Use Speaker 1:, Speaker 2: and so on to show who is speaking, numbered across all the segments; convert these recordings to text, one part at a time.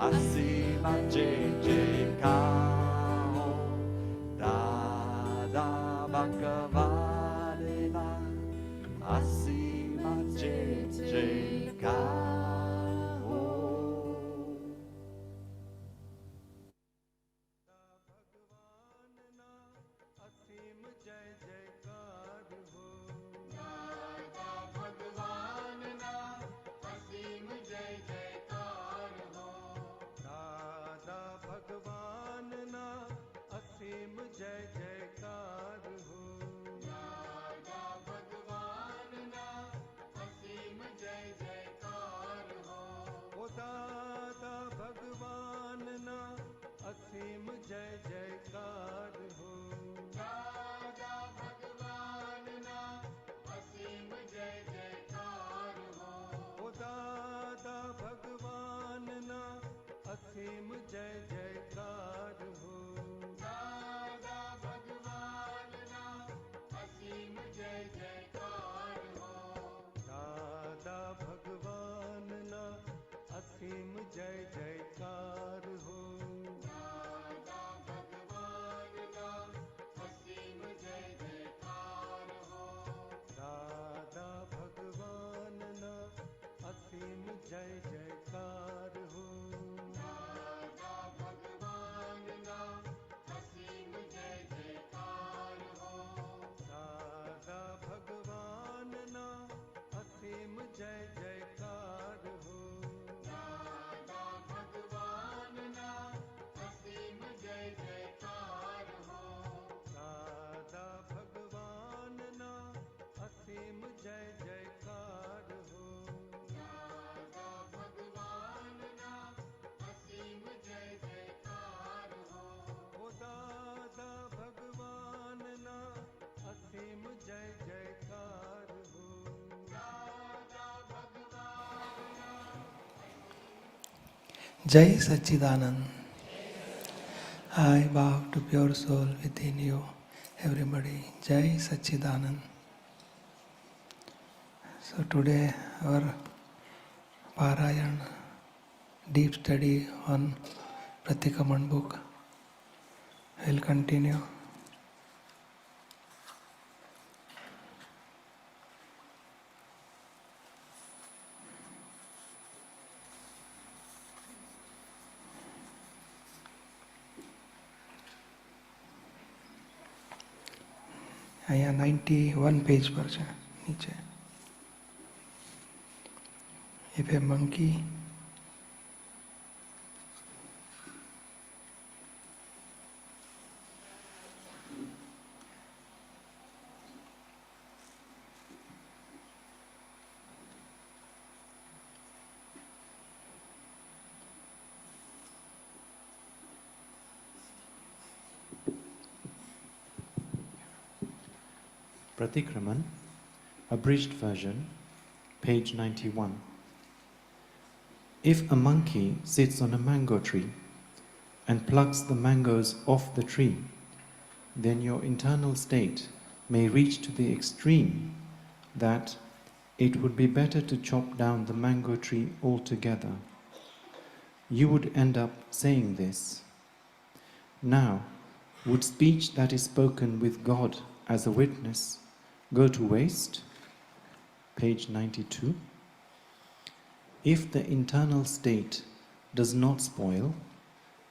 Speaker 1: asima jai jai ho, Dada Bhagavanena, asima jai jai ho.
Speaker 2: Jai Sachidanand. I bow to pure soul within you, everybody. Jai Sachidanand. So today our Parayan, deep study on Pratikraman book will continue. અહીંયા 91 page પર છે નીચે. If a monkey
Speaker 3: Pratikraman, abridged version, page 91. If a monkey sits on a mango tree and plucks the mangoes off the tree, then your internal state may reach to the extreme that it would be better to chop down the mango tree altogether. You would end up saying this. Now, would speech that is spoken with God as a witness go to waste? Page 92. If the internal state does not spoil,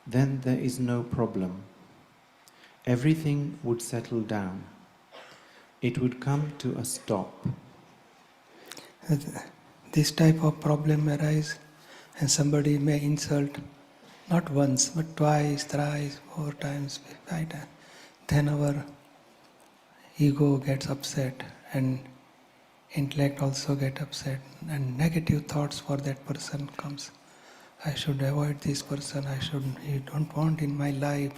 Speaker 3: then there is no problem. Everything would settle down. It would come to a stop.
Speaker 2: This type of problem arises and somebody may insult not once but twice, thrice, 4 times, 5 times. Then our ego gets upset and intellect also get upset and negative thoughts for that person comes. I should avoid this person, he don't want in my life.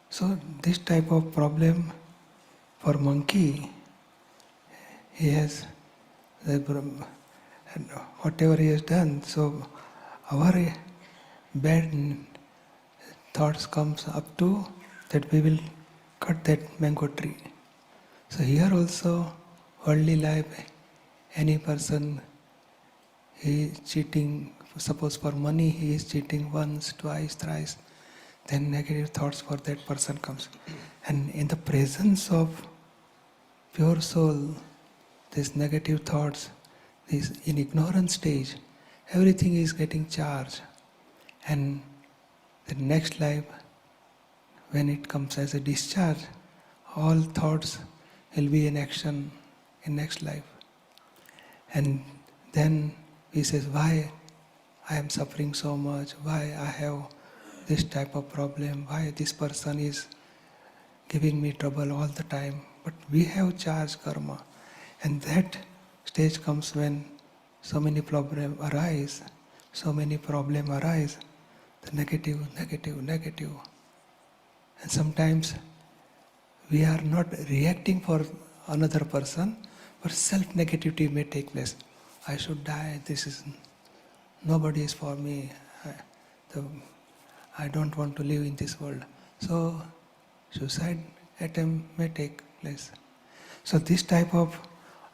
Speaker 2: So this type of problem for monkey, he has whatever he has done, so our bad thoughts comes up to that we will cut that mango tree. So here also, worldly life, any person, he is cheating Suppose for money he is cheating once, twice, thrice, then negative thoughts for that person comes. And in the presence of pure soul, these negative thoughts, this in ignorant stage, everything is getting charged. And the next life, when it comes as a discharge, all thoughts will be in action in next life. And then he says, why I am suffering so much, why I have this type of problem, why this person is giving me trouble all the time. But we have charged karma. And that stage comes when so many problems arise, the negative. And sometimes we are not reacting for another person, but self-negativity may take place. I should die, nobody is for me, I don't want to live in this world. So suicide attempt may take place. So this type of,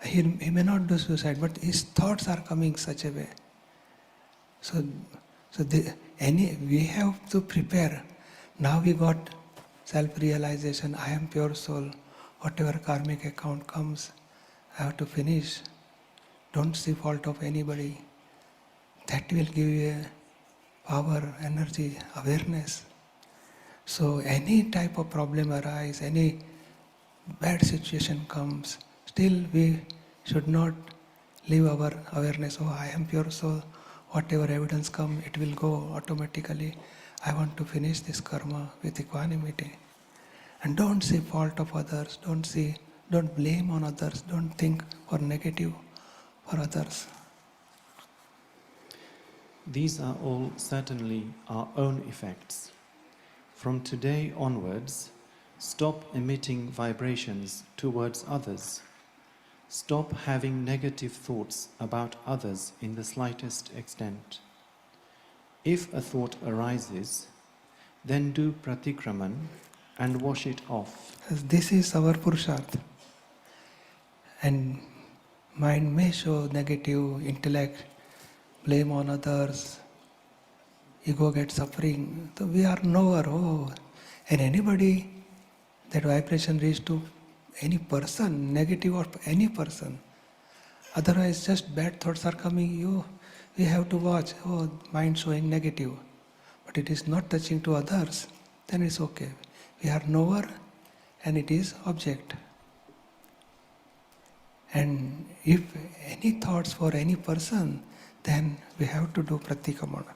Speaker 2: he may not do suicide, but his thoughts are coming such a way. So we have to prepare. Now we got self-realization, I am pure soul, whatever karmic account comes, I have to finish. Don't see fault of anybody. That will give you a power, energy, awareness. So any type of problem arise, any bad situation comes, still we should not leave our awareness, oh I am pure soul, whatever evidence come, it will go automatically. I want to finish this karma with equanimity. And don't see fault of others, don't blame on others, don't think for negative for others.
Speaker 3: These are all certainly our own effects. From today onwards, stop emitting vibrations towards others. Stop having negative thoughts about others in the slightest extent. If a thought arises, then do pratikraman and wash it off.
Speaker 2: This is our purusharth. And mind may show negative, intellect, blame on others, ego gets suffering. So we are knower, and anybody, that vibration reach to any person, negative of any person. Otherwise just bad thoughts are coming, we have to watch, mind showing negative. But it is not touching to others, then it's okay. We are knower and it is object. And if any thoughts for any person, then we have to do pratikamana.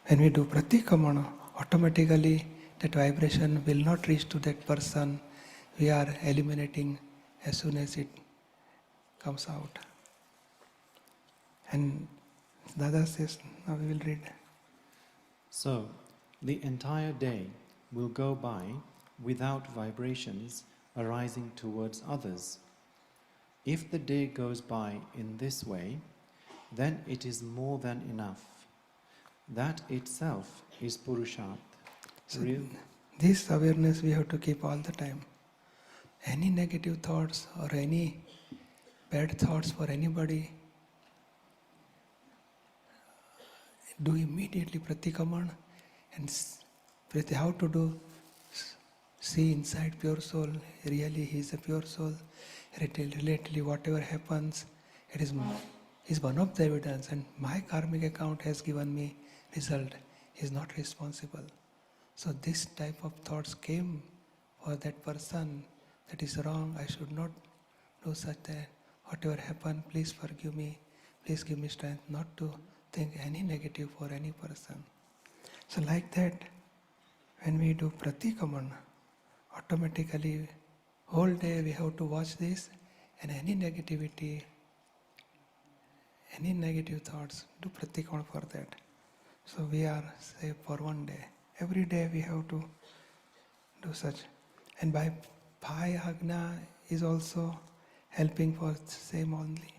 Speaker 2: When we do pratikamana, automatically that vibration will not reach to that person. We are eliminating as soon as it comes out. And Dada says, now we will read.
Speaker 3: So, the entire day will go by without vibrations arising towards others. If the day goes by in this way, then it is more than enough. That itself is Purusharth.
Speaker 2: So this awareness we have to keep all the time. Any negative thoughts or any bad thoughts for anybody, do immediately pratikraman and how to do, see inside pure soul, really he is a pure soul, relatively whatever happens, it is one of the evidence, and my karmic account has given me result, he is not responsible. So this type of thoughts came for that person, that is wrong, I should not do such that, whatever happened, please forgive me, please give me strength not to think any negative for any person. So like that, when we do pratikraman, automatically whole day we have to watch this, and any negativity, any negative thoughts, do pratikraman for that. So we are safe for one day. Every day we have to do such. And by Bhai Agna is also helping for same only.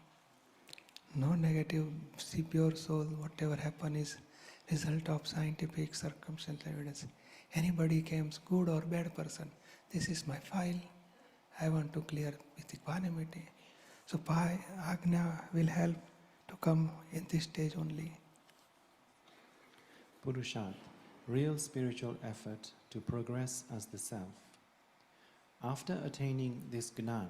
Speaker 2: No negative, see pure soul, whatever happen is result of scientific circumstantial evidence. Anybody comes, good or bad person, this is my file, I want to clear with equanimity. So Bhai Agna will help to come in this stage only.
Speaker 3: Purushat, real spiritual effort to progress as the self. After attaining this Gnan,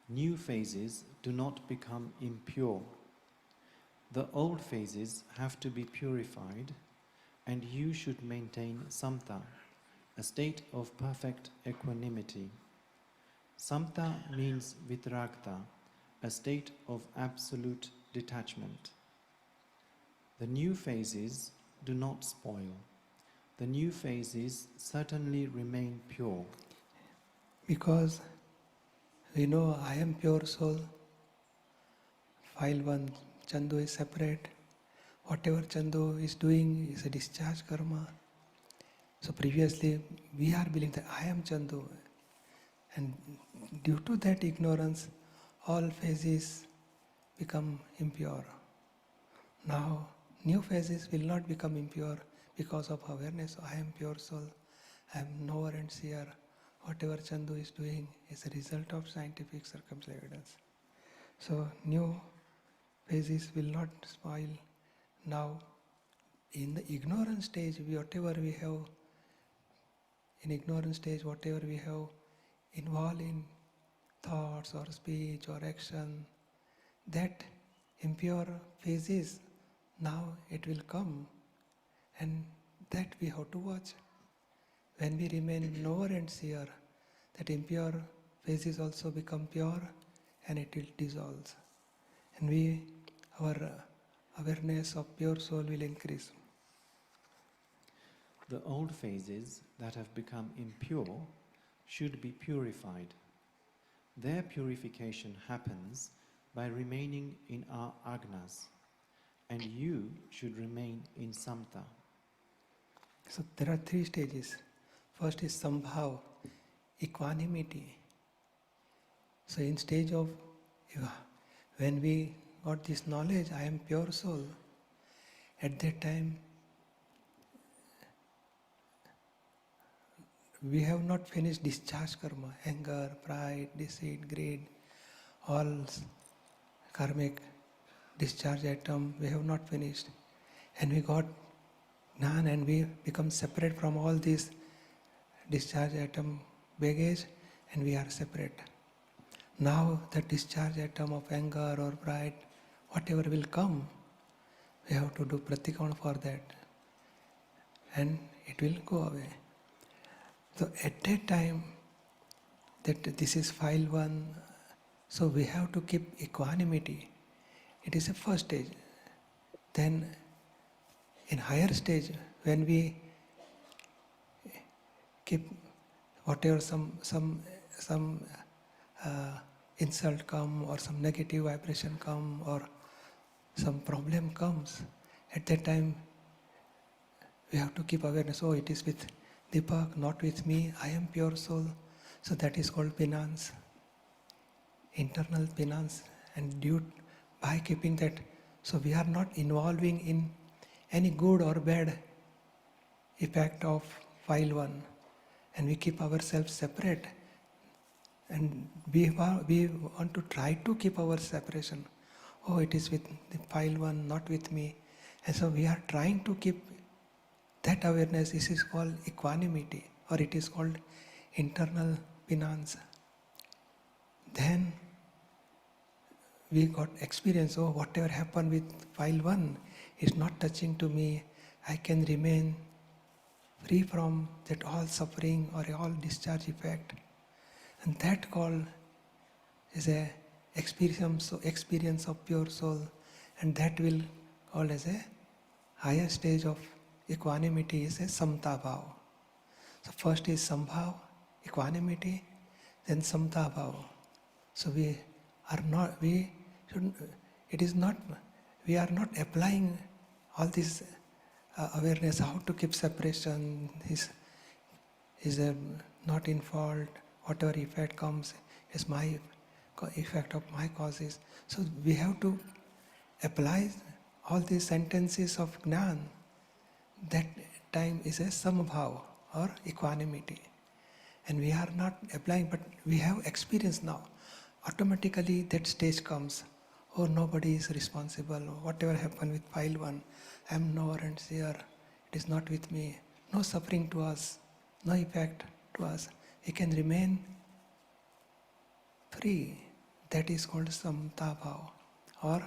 Speaker 3: new phases do not become impure. The old phases have to be purified, and you should maintain samta, a state of perfect equanimity. Samta means vitragta, a state of absolute detachment. The new phases do not spoil. The new phases certainly remain pure.
Speaker 2: Because we know I am pure soul, file 1, Chandu is separate, whatever Chandu is doing is a discharge karma. So previously we are believing that I am Chandu, and due to that ignorance all phases become impure. Now new phases will not become impure because of awareness. I am pure soul, I am knower and seer. Whatever Chandu is doing is a result of scientific circumstantial evidence. So new phases will not spoil. Now in the ignorance stage, whatever we have involved in thoughts or speech or action, that impure phases, now it will come, and that we have to watch. When we remain knower and seer, that impure phases also become pure and it will dissolve. And our awareness of pure soul will increase.
Speaker 3: The old phases that have become impure should be purified. Their purification happens by remaining in our agnas, and you should remain in samta.
Speaker 2: So there are 3 stages. First is sambhav, equanimity. So in stage of, when we got this knowledge, I am pure soul, at that time we have not finished discharge karma, anger, pride, deceit, greed, all karmic discharge atom we have not finished. And we got Gnan and we become separate from all these discharge atom baggage, and we are separate. Now the discharge atom of anger or pride, whatever will come, we have to do pratikraman for that, and it will go away. So at that time, that this is file 1, so we have to keep equanimity. It is a first stage. Then in higher stage, when we keep whatever some insult come or some negative vibration come or some problem comes, at that time we have to keep awareness. Oh, it is with Deepak, not with me. I am pure soul. So that is called penance, internal penance. And by keeping that, so we are not involving in any good or bad effect of file 1, and we keep ourselves separate, and we want to try to keep our separation. Oh, it is with the file 1, not with me. And so we are trying to keep that awareness. This is called equanimity, or it is called internal penance. Then we got experience. Oh, whatever happened with file 1 is not touching to me. I can remain free from that all suffering or all discharge effect. And that call is a experience of pure soul, and that will call as a higher stage of equanimity is a samta bhav. So first is sambhav, equanimity, then samta bhav. So we are not applying all this awareness how to keep separation is not in fault. Whatever effect comes is my effect of my causes. So we have to apply all these sentences of Gnan. That time is a sambhav or equanimity. And we are not applying, but we have experience now. Automatically that stage comes. Oh, nobody is responsible. Whatever happened with file 1, I am knower and seer. it is not with me, no suffering to us, no effect to us. We can remain free. That is called samta bhava, or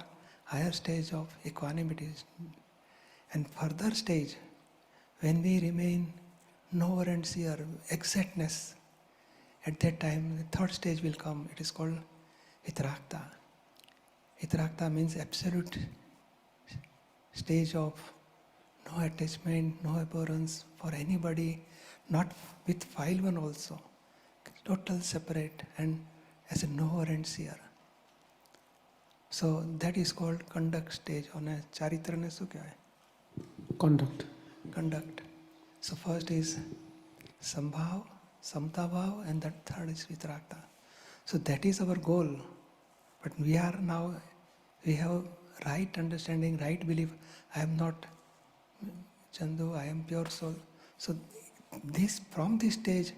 Speaker 2: higher stage of equanimity. And further stage, when we remain knower and seer, exactness, at that time the third stage will come. It is called vitrakta. Vitrakta means absolute stage of no attachment, no abhorrence for anybody, not with file one also. Total separate and as a knower and seer. So that is called conduct stage. On a charitra ne શું કહેવાય?
Speaker 4: Conduct.
Speaker 2: Conduct. So first is sambhav, samta bhav, and that third is vitrakta. So that is our goal. But we are now, we have right understanding, right belief. I am not Chandu, I am pure soul. So this, from this stage,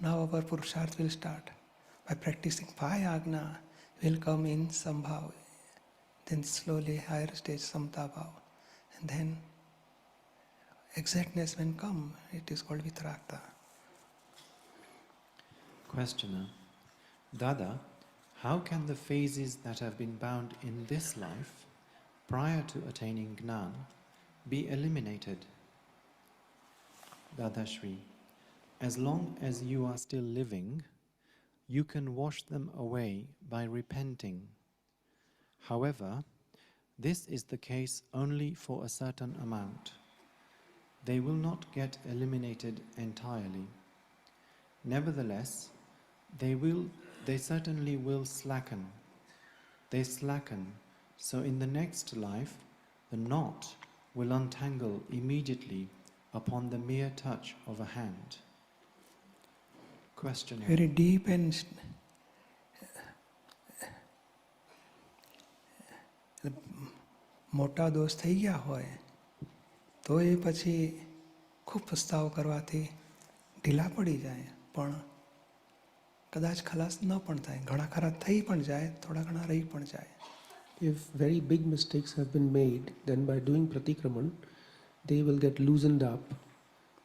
Speaker 2: now our Purusharth will start. By practicing 5 Agna, will come in Sambhav. Then slowly higher stage Samta Bhav. And then exactness when come, it is called Vitrakta.
Speaker 3: Questioner: Dada, how can the phases that have been bound in this life, prior to attaining Gnan, be eliminated? Dadashri: as long as you are still living, you can wash them away by repenting. However, this is the case only for a certain amount. They will not get eliminated entirely. Nevertheless, they certainly will slacken. They slacken, so in the next life, the knot will untangle immediately upon the mere touch of a hand. Questioner:
Speaker 2: Very deep and મોટા દોષ થઈ ગયા હોય તો એ પછી ખૂબ પસ્તાવો કરવાથી ઢીલા પડી જાય, પણ કદાચ ખલાસ ન પણ થાય. ઘણા ખરા થઈ પણ જાય, થોડા ઘણા રહી પણ જાય.
Speaker 4: If very big mistakes have been made, then by doing Pratikraman, they will get loosened up.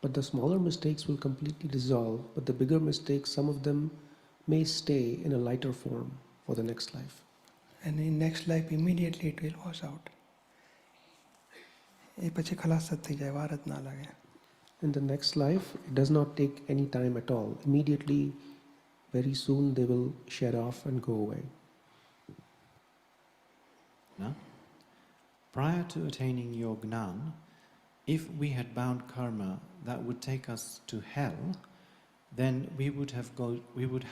Speaker 4: But the smaller mistakes will completely dissolve. But the bigger mistakes, some of them may stay in a lighter form for the next life.
Speaker 2: And in next life, immediately it will wash out. એ પછી ખલાસ જ થઈ જાય, વાર જ ના લાગે.
Speaker 4: In the next life, it does not take any time at all. Immediately, very soon, they will shed off and go away.
Speaker 3: Now, prior to attaining your Gnan, if we had bound karma that would take us to hell, then we would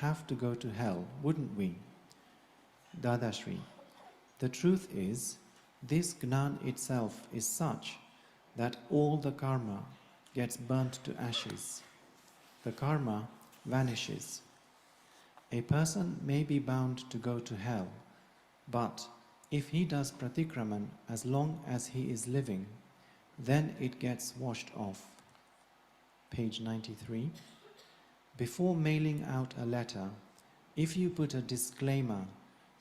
Speaker 3: have to go to hell, wouldn't we? Dadashri: the truth is, this Gnan itself is such that all the karma gets burnt to ashes. The karma vanishes. A person may be bound to go to hell, but if he does Pratikraman as long as he is living, then it gets washed off. Page 93. Before mailing out a letter, if you put a disclaimer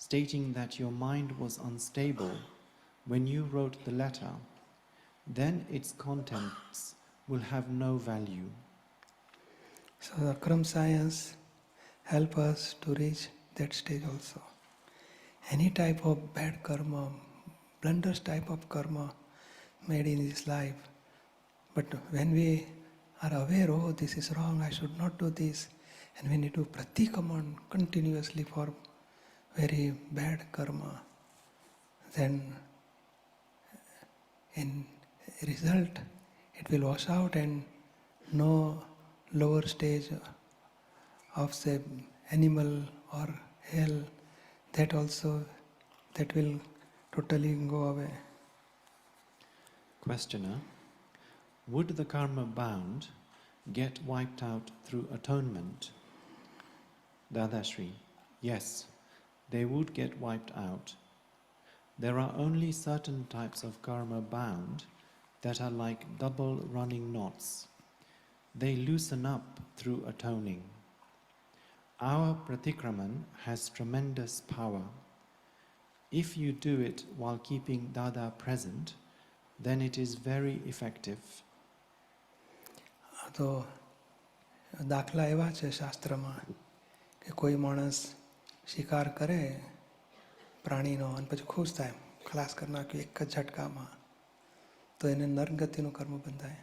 Speaker 3: stating that your mind was unstable when you wrote the letter, then its contents will have no value.
Speaker 2: So the Akram science help us to reach that stage also. Any type of bad karma, blunders type of karma made in this life, but when we are aware, oh, this is wrong, I should not do this, and when we do Pratikraman continuously for very bad karma, then in result it will wash out, and no lower stage of say animal or hell, that also, that will totally go away.
Speaker 3: Questioner: would the karma bound get wiped out through atonement? Dadashri: yes, they would get wiped out. There are only certain types of karma bound that are like double running knots. They loosen up through atoning. Our Pratikraman has tremendous power. If you do it while keeping Dada present, then it is very effective.
Speaker 2: તો દાખલા એવા છે શાસ્ત્રમાં કે કોઈ માણસ શિકાર કરે પ્રાણીનો અને પછી ખુશ થાય, ખલાસ કરી નાખ્યું એક જ ઝટકામાં, તો એને નરગતિનું કર્મ બંધાય.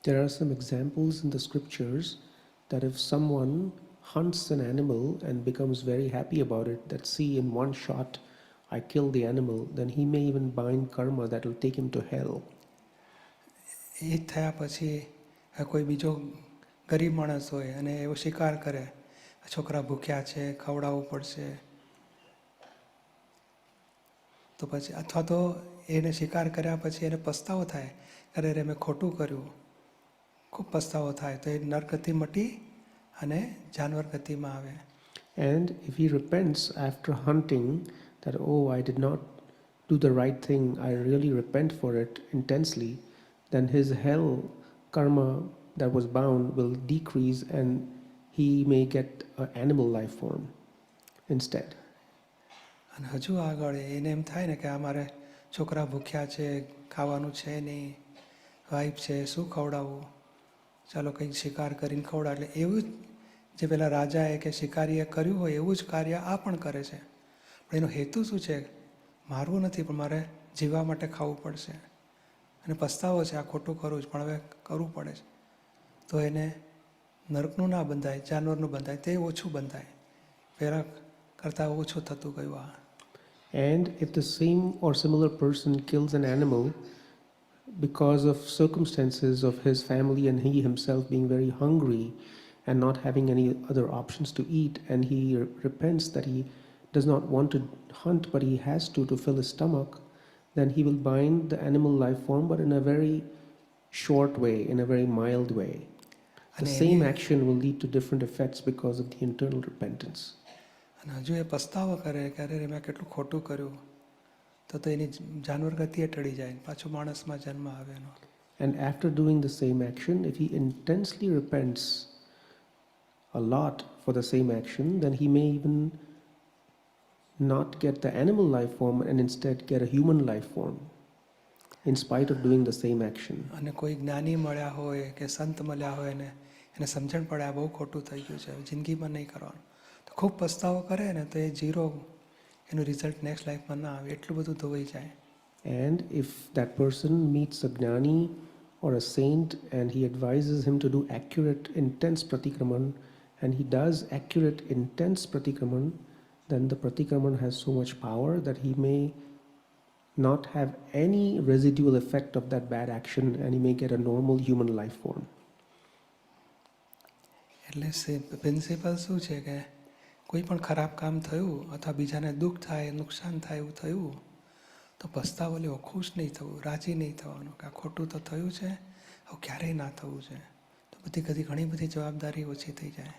Speaker 4: There are some examples in the scriptures that if someone hunts an animal and becomes very happy about it, that see, in one shot I killed the animal, then he may even bind karma that will take him to hell.
Speaker 2: એ થયા પછી કોઈ બીજો ગરીબ માણસ હોય અને એવો શિકાર કરે, છોકરા ભૂખ્યા છે, ખવડાવવું પડશે, તો પછી અથવા તો એને શિકાર કર્યા પછી એને પસ્તાવો થાય, અરે રે મેં ખોટું કર્યું, ખૂબ પસ્તાવો થાય, તો એ નરગતિ મટી અને જાનવર ગતિમાં આવે.
Speaker 4: And if he repents after hunting that, oh, I did not do the right thing, I really repent for it intensely, then his hell karma that was bound will decrease and he may get an animal life form instead.
Speaker 2: અને હજુ આગળ એને એમ થાય ને કે આ મારે છોકરા ભૂખ્યા છે, ખાવાનું છે નહીં, વાઈફ છે, શું ખવડાવવું, ચાલો કંઈક શિકાર કરીને ખવડાવ. એટલે એવું જ જે પેલા રાજાએ કે શિકારીએ કર્યું હોય એવું જ કાર્ય આ પણ કરે છે. પણ એનો હેતુ શું છે? મારવું નથી, પણ મારે જીવવા માટે ખાવું પડશે અને પસ્તાવો છે, આ ખોટું કરું જ, પણ હવે કરવું પડે છે. તો એને નરકનું ના બંધાય, જાનવરનું બંધાય, તે ઓછું બંધાય, પહેલાં કરતાં ઓછું થતું ગયું આ.
Speaker 4: And if the same or similar person kills an animal because of circumstances of his family and he himself being very hungry and not having any other options to eat, and he repents that he does not want to hunt but he has to fill his stomach, then he will bind the animal life form, but in a very short way, in a very mild way. The same action will lead to different effects because of the internal repentance.
Speaker 2: અને હજુ એ પસ્તાવો કરે કે અરે મેં કેટલું ખોટું કર્યું, તો એની જાનવર ગતિએ ટળી જાય, પાછો માણસમાં જન્મ આવે એનો.
Speaker 4: And after doing the same action, if he intensely repents a lot for the same action, then he may even not get the animal life form and instead get a human life form in spite of doing the same action.
Speaker 2: અને કોઈ જ્ઞાની મળ્યા હોય કે સંત મળ્યા હોય ને એને સમજણ પડે આ બહુ ખોટું થઈ ગયું છે, જિંદગીમાં નહીં કરવાનું, તો ખૂબ પસ્તાવો કરે ને તો એ ઝીરો, એનું રિઝલ્ટ નેક્સ્ટ લાઈફમાં ના આવે, એટલું બધું ધોવાઈ જાય.
Speaker 4: And if that person meets a Gnani or a saint and he advises him to do accurate, intense Pratikraman, and he does accurate, intense Pratikraman, then the Pratikraman has so much power that he may not have any residual effect of that bad action and he may get a normal human life form.
Speaker 2: એટલે principal શું છે કે કોઈ પણ ખરાબ કામ થયું અથવા બીજાને દુઃખ થાય, નુકસાન થાય એવું થયું તો પસ્તાવો લેવો, ખુશ નહીં થવું, રાજી નહીં થવાનું કે આ ખોટું તો થયું છે, હવે ક્યારેય ના થવું છે, તો ઘણી બધી જવાબદારી ઓછી થઈ જાય.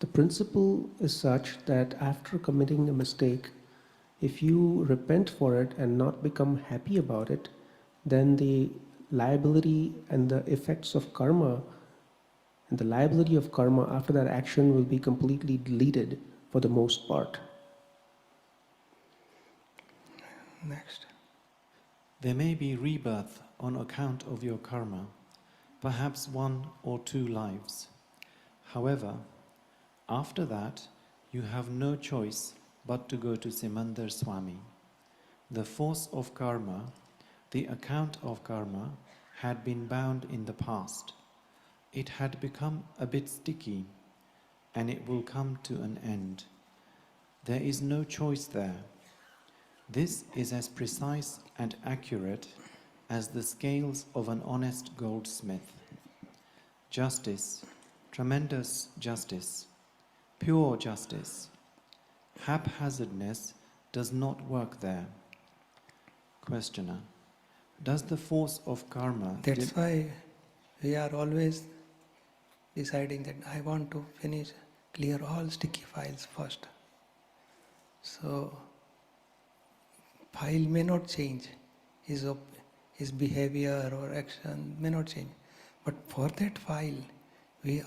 Speaker 4: The principle is such that after committing a mistake, if you repent for it and not become happy about it, then the liability and the effects of karma and the liability of karma after that action will be completely deleted for the most part.
Speaker 2: Next.
Speaker 3: There may be rebirth on account of your karma, perhaps 1 or 2 lives. However, after that, you have no choice but to go to Simandar Swami. The force of karma, the account of karma, had been bound in the past. It had become a bit sticky, and it will come to an end. There is no choice there. This is as precise and accurate as the scales of an honest goldsmith. Justice, tremendous justice, pure justice. Haphazardness does not work there. Questioner: does the force of karma...
Speaker 2: That's why we are always deciding that I want to finish, clear all sticky files first. So, file may not change, his behavior or action may not change. But for that file,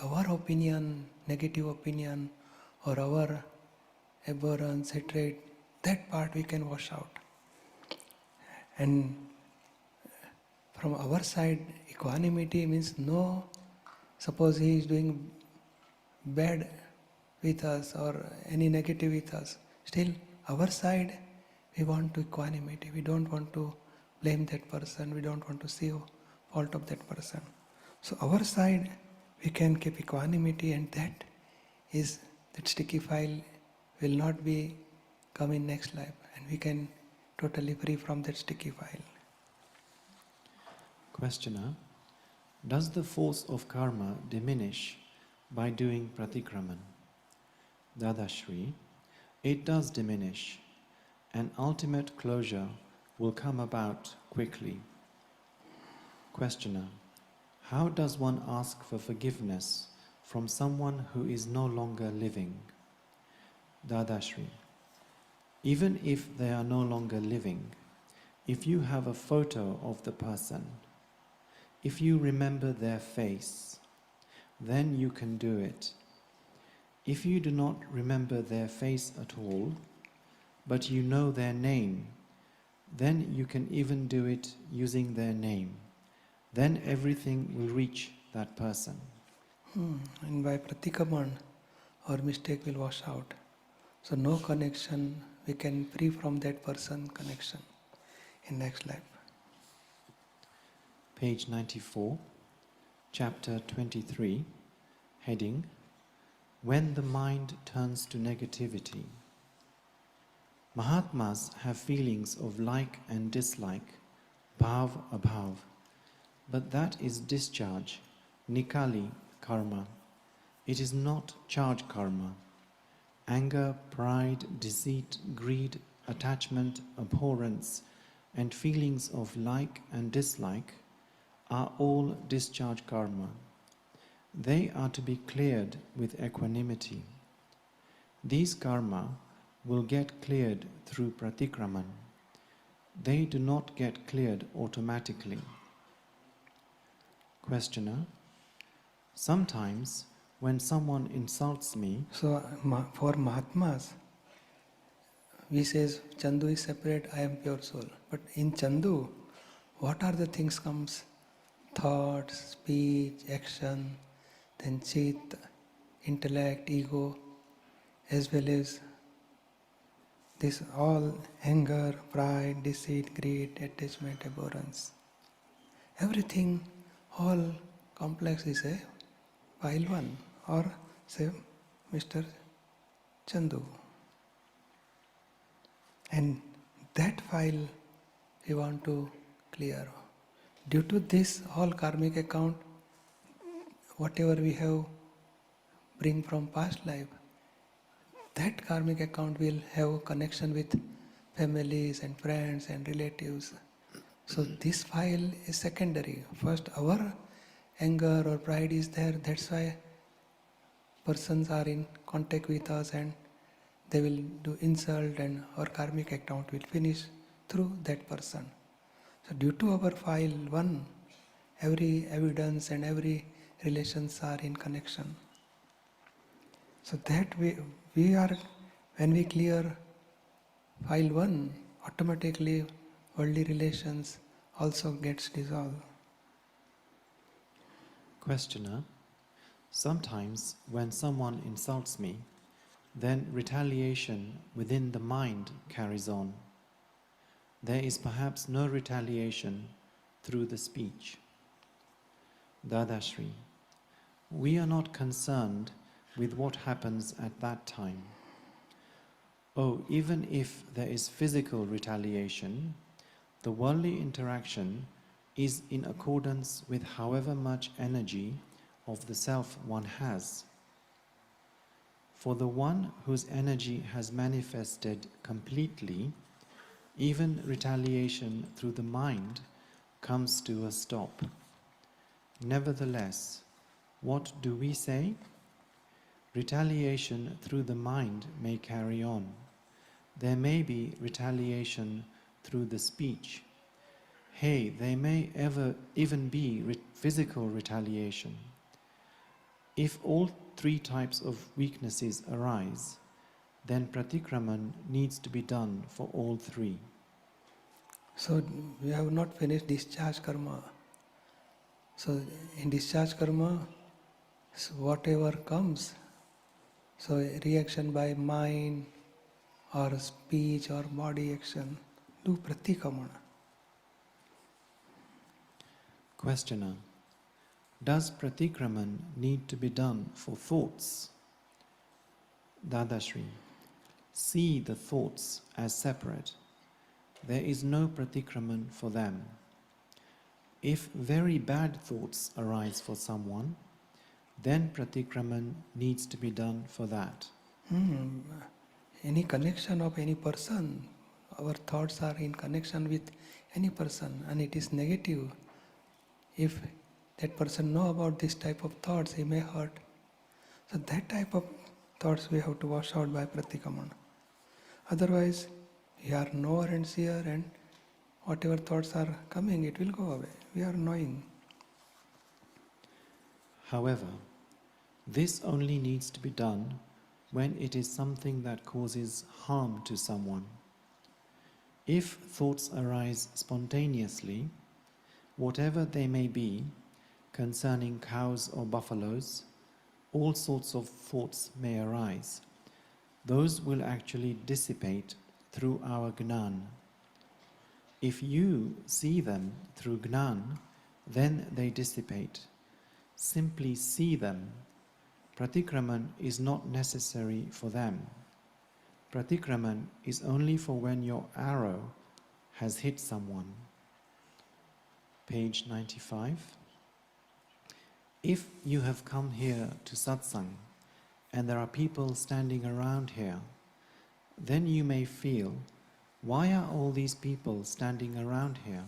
Speaker 2: our opinion, negative opinion, or our abhorrence, hatred, that part we can wash out. And from our side, equanimity means no Suppose he is doing bad with us or any negative with us, still our side we want to equanimity. We don't want to blame that person. We don't want to see fault of that person. So our side we can keep equanimity, and that sticky file will not be come in next life, and we can totally free from that sticky file.
Speaker 3: Questioner, does the force of karma diminish by doing pratikraman? Dadashri, it does diminish, and ultimate closure will come about quickly. Questioner, how does one ask for forgiveness from someone who is no longer living? Dadashri, even if they are no longer living, if you have a photo of the person, if you remember their face, then you can do it. If you do not remember their face at all, but you know their name, then you can even do it using their name. Then everything will reach that person.
Speaker 2: And by pratikraman, our mistake will wash out. So no connection, we can free from that person connection in next life.
Speaker 3: Page 94, chapter 23, heading, When the Mind Turns to Negativity. Mahatmas have feelings of like and dislike, bhav, abhav, but that is discharge, nikali karma. It is not charge karma. Anger, pride, deceit, greed, attachment, abhorrence, and feelings of like and dislike are all discharge karma. They are to be cleared with equanimity. These karma will get cleared through pratikraman. They do not get cleared automatically. Questioner, sometimes when someone insults me...
Speaker 2: So for Mahatmas, we says Chandu is separate, I am pure soul. But in Chandu, what are the things comes? Thought, speech, action, then chit, intellect, ego, as well as this all anger, pride, deceit, greed, attachment, abhorrence. Everything, all complex is a file 1 or say Mr. Chandu. And that file we want to clear. Due to this all karmic account, whatever we have bring from past life, that karmic account will have connection with families and friends and relatives. So this file is secondary. First our anger or pride is there, that's why persons are in contact with us and they will do insult, and our karmic account will finish through that person. So due to our file 1, every evidence and every relations are in connection. So that we are, when we clear file 1, automatically worldly relations also gets dissolved.
Speaker 3: Questioner, sometimes when someone insults me, then retaliation within the mind carries on. There is perhaps no retaliation through the speech. Dadashri, we are not concerned with what happens at that time. Oh, even if there is physical retaliation, the worldly interaction is in accordance with however much energy of the self one has. For the one whose energy has manifested completely, even retaliation through the mind comes to a stop. Nevertheless, what do we say? Retaliation through the mind may carry on. There may be retaliation through the speech. Hey, there may even be physical retaliation. If all 3 types of weaknesses arise, then pratikraman needs to be done for all 3.
Speaker 2: So we have not finished discharge karma. So in discharge karma, So whatever comes, so reaction by mind or speech or body action, do pratikraman.
Speaker 3: Questioner: does pratikraman need to be done for thoughts? Dadashri: see the thoughts as separate. There is no pratikraman for them. If very bad thoughts arise for someone, then pratikraman needs to be done for that.
Speaker 2: Any connection of any person, our thoughts are in connection with any person and it is negative. If that person know about this type of thoughts, he may hurt. So that type of thoughts we have to wash out by pratikraman. Otherwise, we are knower and seer, and whatever thoughts are coming, it will go away. We are knowing.
Speaker 3: However, this only needs to be done when it is something that causes harm to someone. If thoughts arise spontaneously, whatever they may be, concerning cows or buffaloes, all sorts of thoughts may arise. Those will actually dissipate through our Gnan. If you see them through Gnan, then they dissipate. Simply see them. Pratikraman is not necessary for them. Pratikraman is only for when your arrow has hit someone. Page 95. If you have come here to satsang and there are people standing around here, then you may feel, why are all these people standing around here?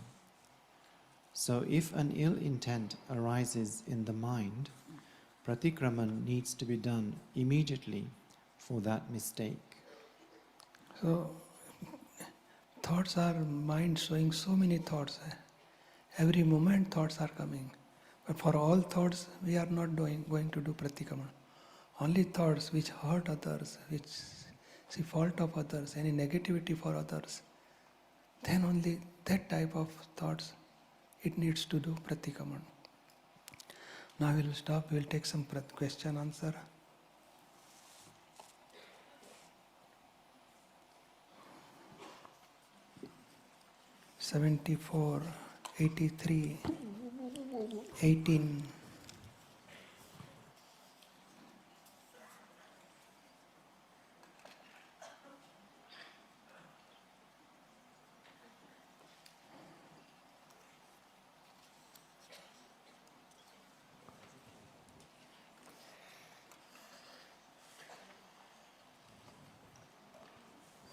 Speaker 3: So if an ill intent arises in the mind, pratikraman needs to be done immediately for that mistake.
Speaker 2: So, thoughts are mind showing so many thoughts. Every moment thoughts are coming. But for all thoughts, we are not going to do pratikraman. Only thoughts which hurt others, which see fault of others, any negativity for others, then only that type of thoughts, it needs to do pratikraman. Now we will stop, we will take some question answer. '74, '83, 18.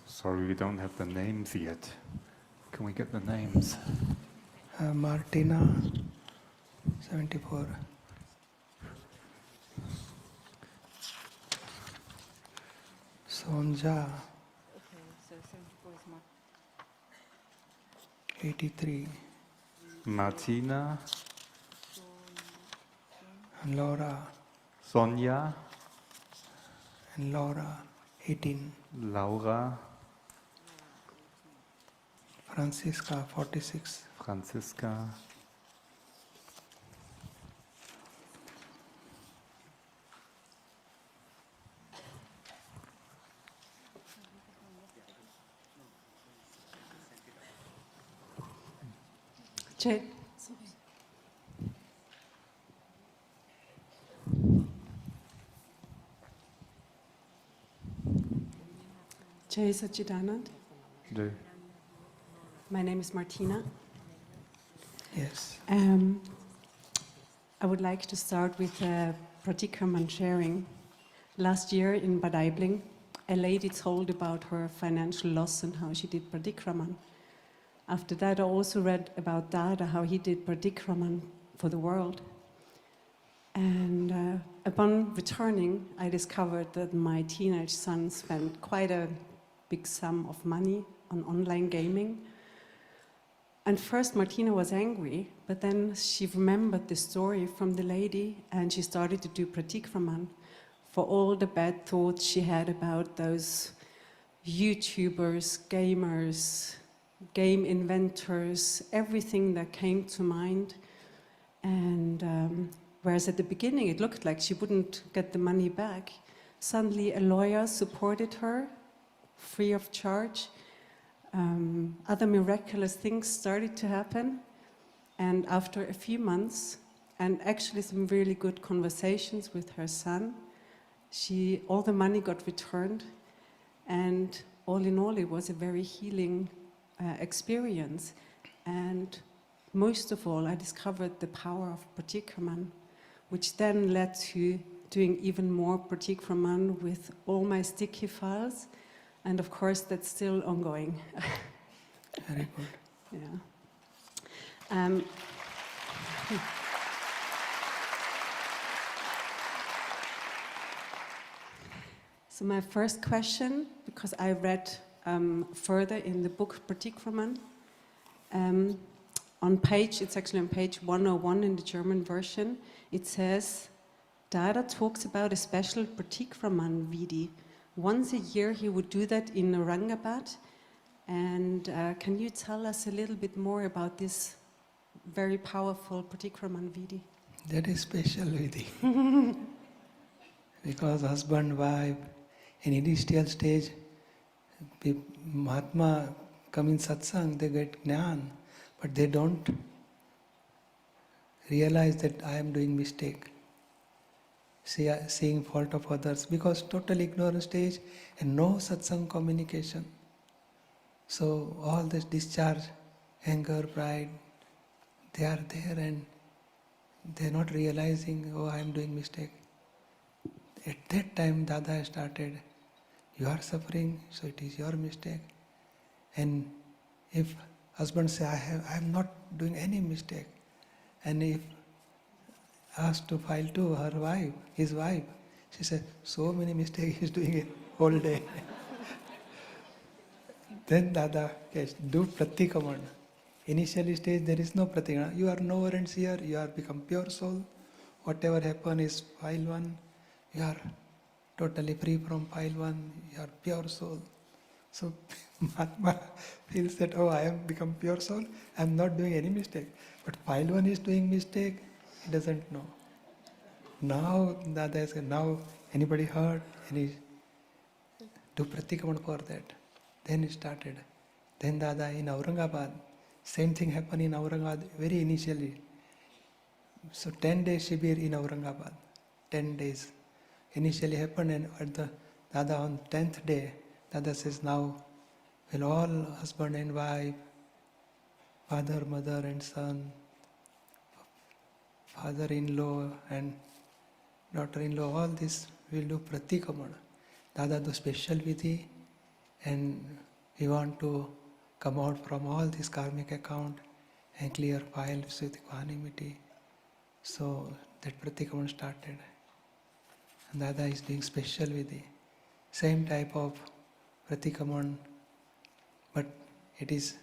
Speaker 1: Sorry, we don't have the names yet. Can we get the names?
Speaker 2: Martina, 74. Sonja,
Speaker 5: Okay, so 74 is Mark.
Speaker 2: 83.
Speaker 1: Martina,
Speaker 2: Laura
Speaker 1: Sonja,
Speaker 2: and Laura, 18.
Speaker 1: Laura,
Speaker 2: Francisca, 46.
Speaker 1: Franziska,
Speaker 5: Jay. Jay Sachidanand.
Speaker 1: Jay.
Speaker 5: My name is Martina.
Speaker 2: Yes.
Speaker 5: I would like to start with Pratikraman sharing. Last year in Bad Aibling, a lady told about her financial loss and how she did Pratikraman. After that, I also read about Dada, how he did Pratikraman for the world. And upon returning, I discovered that my teenage son spent quite a big sum of money on online gaming. And first Martina was angry, but then she remembered the story from the lady and she started to do Pratikraman for all the bad thoughts she had about those YouTubers, gamers, game inventors, everything that came to mind. And whereas at the beginning it looked like she wouldn't get the money back, suddenly a lawyer supported her, free of charge. Other miraculous things started to happen, and after a few months, and actually some really good conversations with her son, all the money got returned, and all in all it was a very healing experience. And most of all, I discovered the power of Pratikraman, which then led to doing even more Pratikraman with all my sticky files, and of course that's still ongoing.
Speaker 2: Very good.
Speaker 5: Yeah. So my first question, because I read further in the book Pratikraman, it's actually on page 101 in the German version, it says, Dada talks about a special Pratikraman Vidi. Once a year he would do that in Aurangabad. And can you tell us a little bit more about this very powerful Pratikraman Vidi?
Speaker 2: That is special Vidi. Because husband, wife, in initial stage, Mahatma come in satsang, they get Gnan, but they don't realize that I am doing mistake. Seeing fault of others, because total ignorance stage and no satsang communication. So all this discharge, anger, pride, they are there and they are not realizing, oh, I am doing mistake. At that time, Dada started, you are suffering, so it is your mistake. And if husband say, I am not doing any mistake, and if asked to file to her wife, his wife, she said, so many mistakes he is doing it whole day. Then Dada do Pratikraman. Initial stage there is no Pratikraman. You are nowhere and seer, you are become pure soul. Whatever happen is file one. You are totally free from file one. You are pure soul. So Mahatma feels that, oh, I am become pure soul. I am not doing any mistake. But file one is doing mistake. He doesn't know. Now Dada said, now anybody heard? Any do Pratikraman for that. Then it started. Then Dada in Aurangabad, same thing happened in Aurangabad very initially. So 10 days Shibir in Aurangabad, 10 days. Initially happened, and at the Dada on 10th day, Dada says, now will all husband and wife, father, mother and son, father-in-law and daughter-in-law, all this will do Pratikraman. Dada do special vidhi, and we want to come out from all this karmic account and clear files with equanimity. So that Pratikraman started. And Dada is doing special vidhi. Same type of Pratikraman, but it is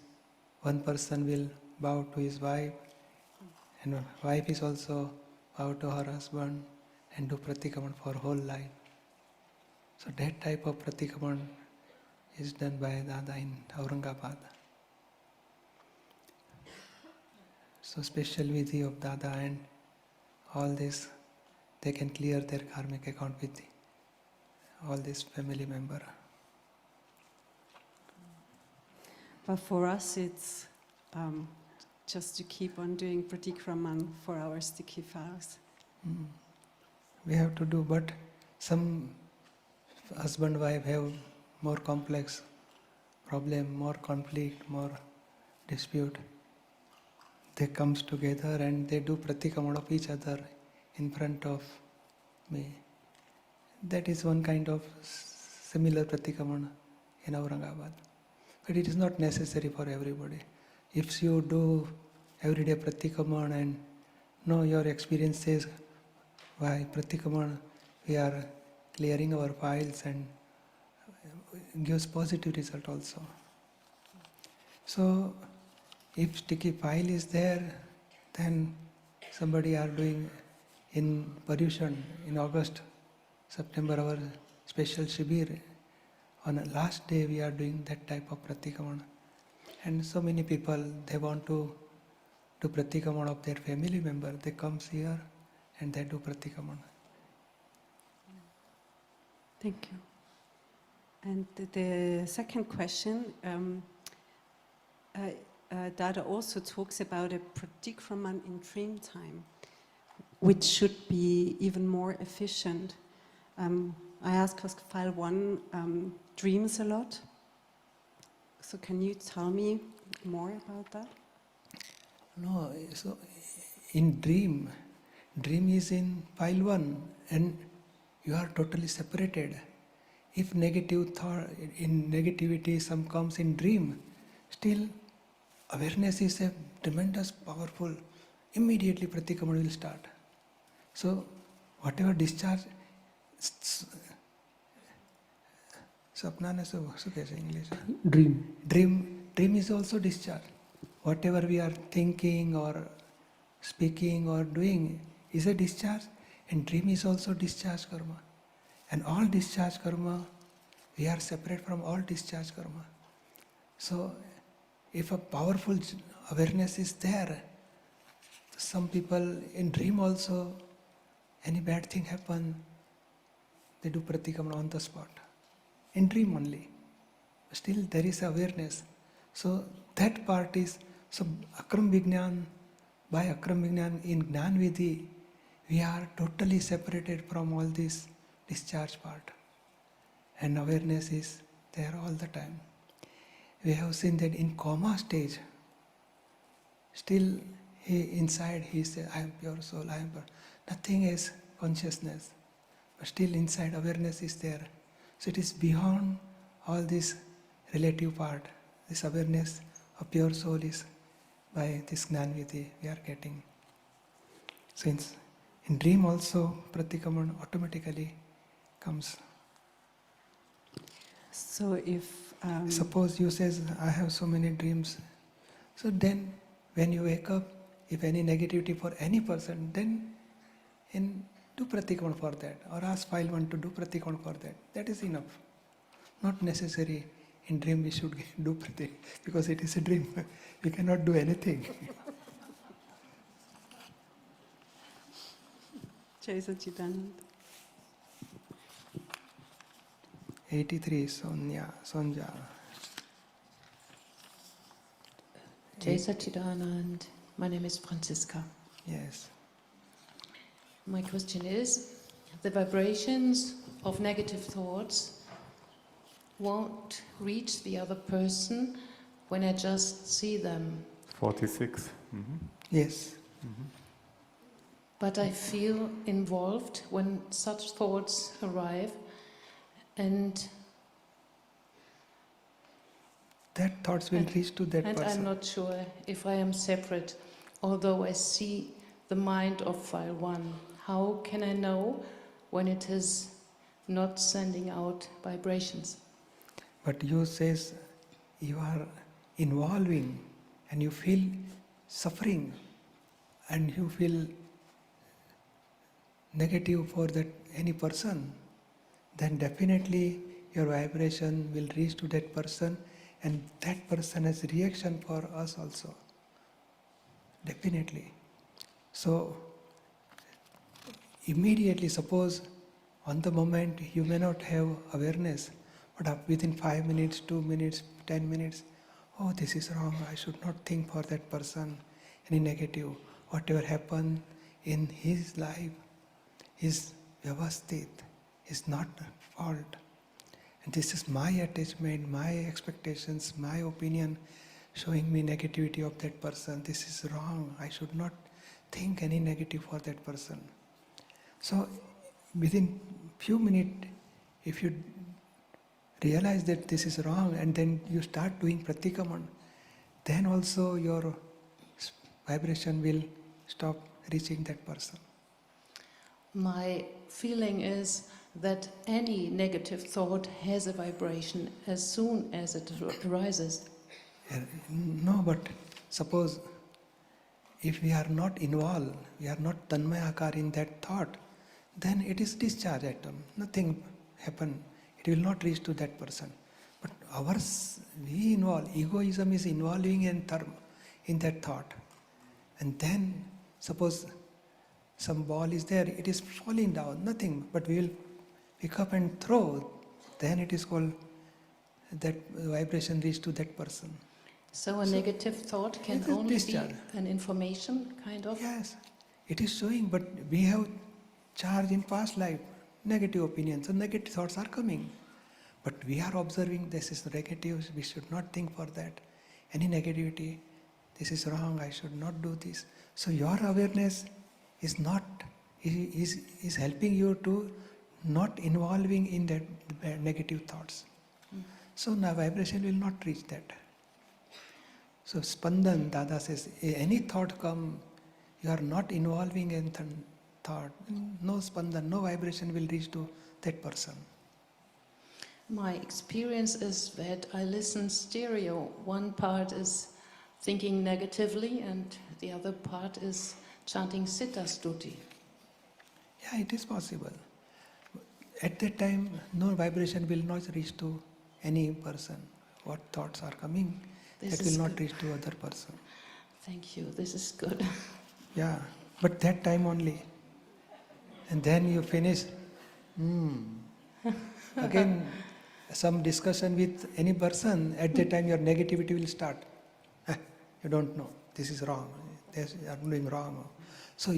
Speaker 2: one person will bow to his wife, and wife is also bow to her husband and do Pratikraman for whole life. So that type of Pratikraman is done by Dada in Aurangabad. So special vidhi of Dada and all this, they can clear their karmic account with all this family member.
Speaker 5: But for us it's just to keep on doing Pratikraman for our sticky files.
Speaker 2: We have to do, but some husband wife have more complex problem, more conflict, more dispute. They comes together and they do Pratikraman of each other in front of me. That is one kind of similar Pratikraman in Aurangabad. But it is not necessary for everybody. If you do everyday Pratikraman and know your experience says, why Pratikraman we are clearing our files and gives positive result also. So if sticky file is there, then somebody are doing in Paryushan in August, September, our special Shibir. On the last day we are doing that type of Pratikraman. And so many people, they want to do Pratikraman of their family member. They comes here and they do Pratikraman.
Speaker 5: Thank you. And the second question, Dada also talks about a Pratikraman in dream time, which should be even more efficient. I asked because file 1 dreams a lot. So can you tell me more about that?
Speaker 2: No, so in dream is in file 1 and you are totally separated. If negative thought, in negativity some comes in dream, still awareness is a tremendous, powerful, immediately Pratikraman will start. So whatever discharge, Sapna ne so kaise English? Dream is also discharge. Whatever we are thinking or speaking or doing is a discharge, and dream is also discharge karma. And all discharge karma, we are separate from all discharge karma. So if a powerful awareness is there, some people in dream also, any bad thing happen, they do Pratikraman on the spot. In dream only. Still there is awareness. So that part is, so Akram Vignan, by Akram Vignan in Gnan Vidhi, we are totally separated from all this discharge part. And awareness is there all the time. We have seen that in coma stage, still inside he says, I am pure soul, I am pure. Nothing is consciousness. But still inside awareness is there. So it is beyond all this relative part. This awareness of pure soul is by this Gnan Vidhi we are getting. Since in dream also Pratikraman automatically comes.
Speaker 5: So if
Speaker 2: Suppose you says, I have so many dreams. So then when you wake up, if any negativity for any person, then do Pratikraman for that. Or ask file 1 to do Pratikraman for that. That is enough. Not necessary in dream we should do Pratikraman, because it is a dream. We cannot do anything.
Speaker 5: Jai Sachidanand.
Speaker 2: 83, Sonja.
Speaker 6: Jai Sachidanand. My name is Franziska.
Speaker 2: Yes.
Speaker 6: My question is, the vibrations of negative thoughts won't reach the other person when I just see them.
Speaker 1: 46. Mm-hmm.
Speaker 2: Yes.
Speaker 1: Mm-hmm.
Speaker 6: But I feel involved when such thoughts arrive, and
Speaker 2: That thoughts will reach to that
Speaker 6: and
Speaker 2: person.
Speaker 6: I'm not sure if I am separate, although I see the mind of file 1. How can I know when it is not sending out vibrations?
Speaker 2: But you says you are involving and you feel suffering and you feel negative for that any person, then definitely your vibration will reach to that person, and that person has reaction for us also. Definitely. So immediately, suppose on the moment you may not have awareness, but within 5 minutes, 2 minutes, 10 minutes, oh, this is wrong, I should not think for that person, any negative. Whatever happened in his life is vyavasthit, is not fault. And this is my attachment, my expectations, my opinion showing me negativity of that person. This is wrong, I should not think any negative for that person. So within few minutes, if you realize that this is wrong and then you start doing Pratikraman, then also your vibration will stop reaching that person.
Speaker 6: My feeling is that any negative thought has a vibration as soon as it arises.
Speaker 2: No, but suppose if we are not involved, we are not tanmayakar in that thought, then it is discharge atom. Nothing happen. It will not reach to that person. But ours, we involve. Egoism is involving in that thought. And then suppose some ball is there, it is falling down, nothing, but we will pick up and throw, then it is called that vibration reach to that person.
Speaker 6: So a negative thought can
Speaker 2: it is
Speaker 6: only be
Speaker 2: discharge.
Speaker 6: an information, kind of?
Speaker 2: Yes, it is showing, but we have charge in past life, negative opinions, so negative thoughts are coming. But we are observing this is negative, we should not think for that. Any negativity, this is wrong, I should not do this. So your awareness is not is helping you to not involving in that negative thoughts. So now vibration will not reach that. So Spandan, Dada says, any thought come, you are not involving in thought, no Spandan, no vibration will reach to that person.
Speaker 6: My experience is that I listen stereo. One part is thinking negatively and the other part is chanting Siddha Stuti.
Speaker 2: Yeah, it is possible. At that time, no vibration will not reach to any person. What thoughts are coming,
Speaker 6: This
Speaker 2: that
Speaker 6: is
Speaker 2: will not
Speaker 6: good.
Speaker 2: reach to other person.
Speaker 6: Thank you, this is good.
Speaker 2: Yeah, but that time only. And then you finish, again, some discussion with any person, at that time your negativity will start. You don't know, this is wrong, this, you are doing wrong. So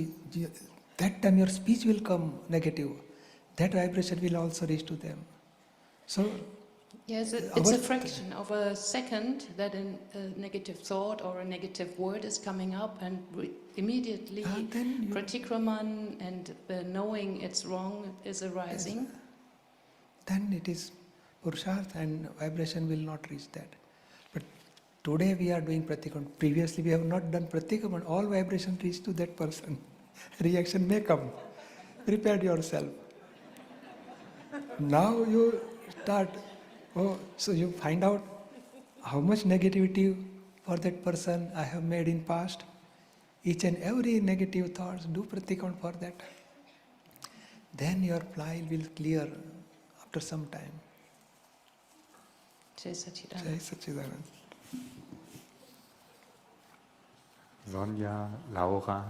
Speaker 2: that time your speech will come negative. That vibration will also reach to them. So
Speaker 6: Yes, it's a fraction of a second that a negative thought or a negative word is coming up, and immediately
Speaker 2: then you,
Speaker 6: Pratikraman and the knowing it's wrong is arising.
Speaker 2: yes, then it is Purusharth and vibration will not reach that. But today we are doing Pratikraman. Previously we have not done Pratikraman. All vibration reach to that person. Reaction may come. Prepare yourself. Now you start. Oh, so you find out how much negativity for that person I have made in past. Each and every negative thoughts, do Pratikraman for that. Then your file will clear after some time.
Speaker 6: Jai Satchidananda.
Speaker 2: Jai Satchidananda.
Speaker 1: Sonja, Laura,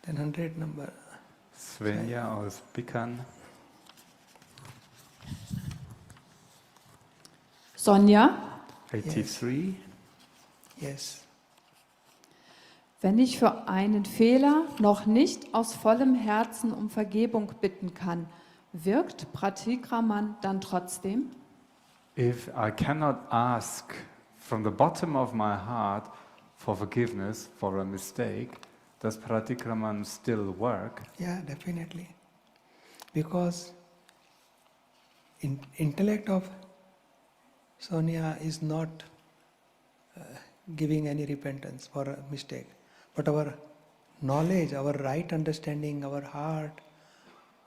Speaker 2: Then 100 number.
Speaker 1: Svenja aus Bickern.
Speaker 7: Sonja,
Speaker 1: 83.
Speaker 2: Yes.
Speaker 7: wenn ich für einen Fehler noch nicht aus vollem Herzen um Vergebung bitten kann, wirkt Pratikraman dann trotzdem?
Speaker 1: If I cannot ask from the bottom of my heart for forgiveness for a mistake, does Pratikraman still work?
Speaker 2: Yeah, definitely. Because intellect of Sonia is not giving any repentance for a mistake. But our knowledge, our right understanding, our heart,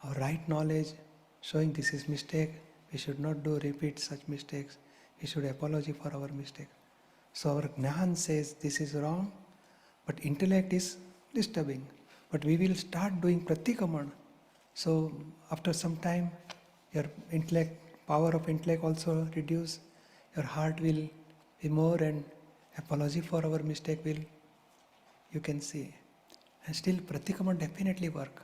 Speaker 2: our right knowledge, showing this is mistake, we should not repeat such mistakes, we should apologize for our mistake. So our Gnan says this is wrong, but intellect is disturbing. But we will start doing Pratikraman. So after some time, your intellect, power of intellect also reduce, your heart will be more, and apology for our mistake will, you can see. And still Pratikraman definitely work.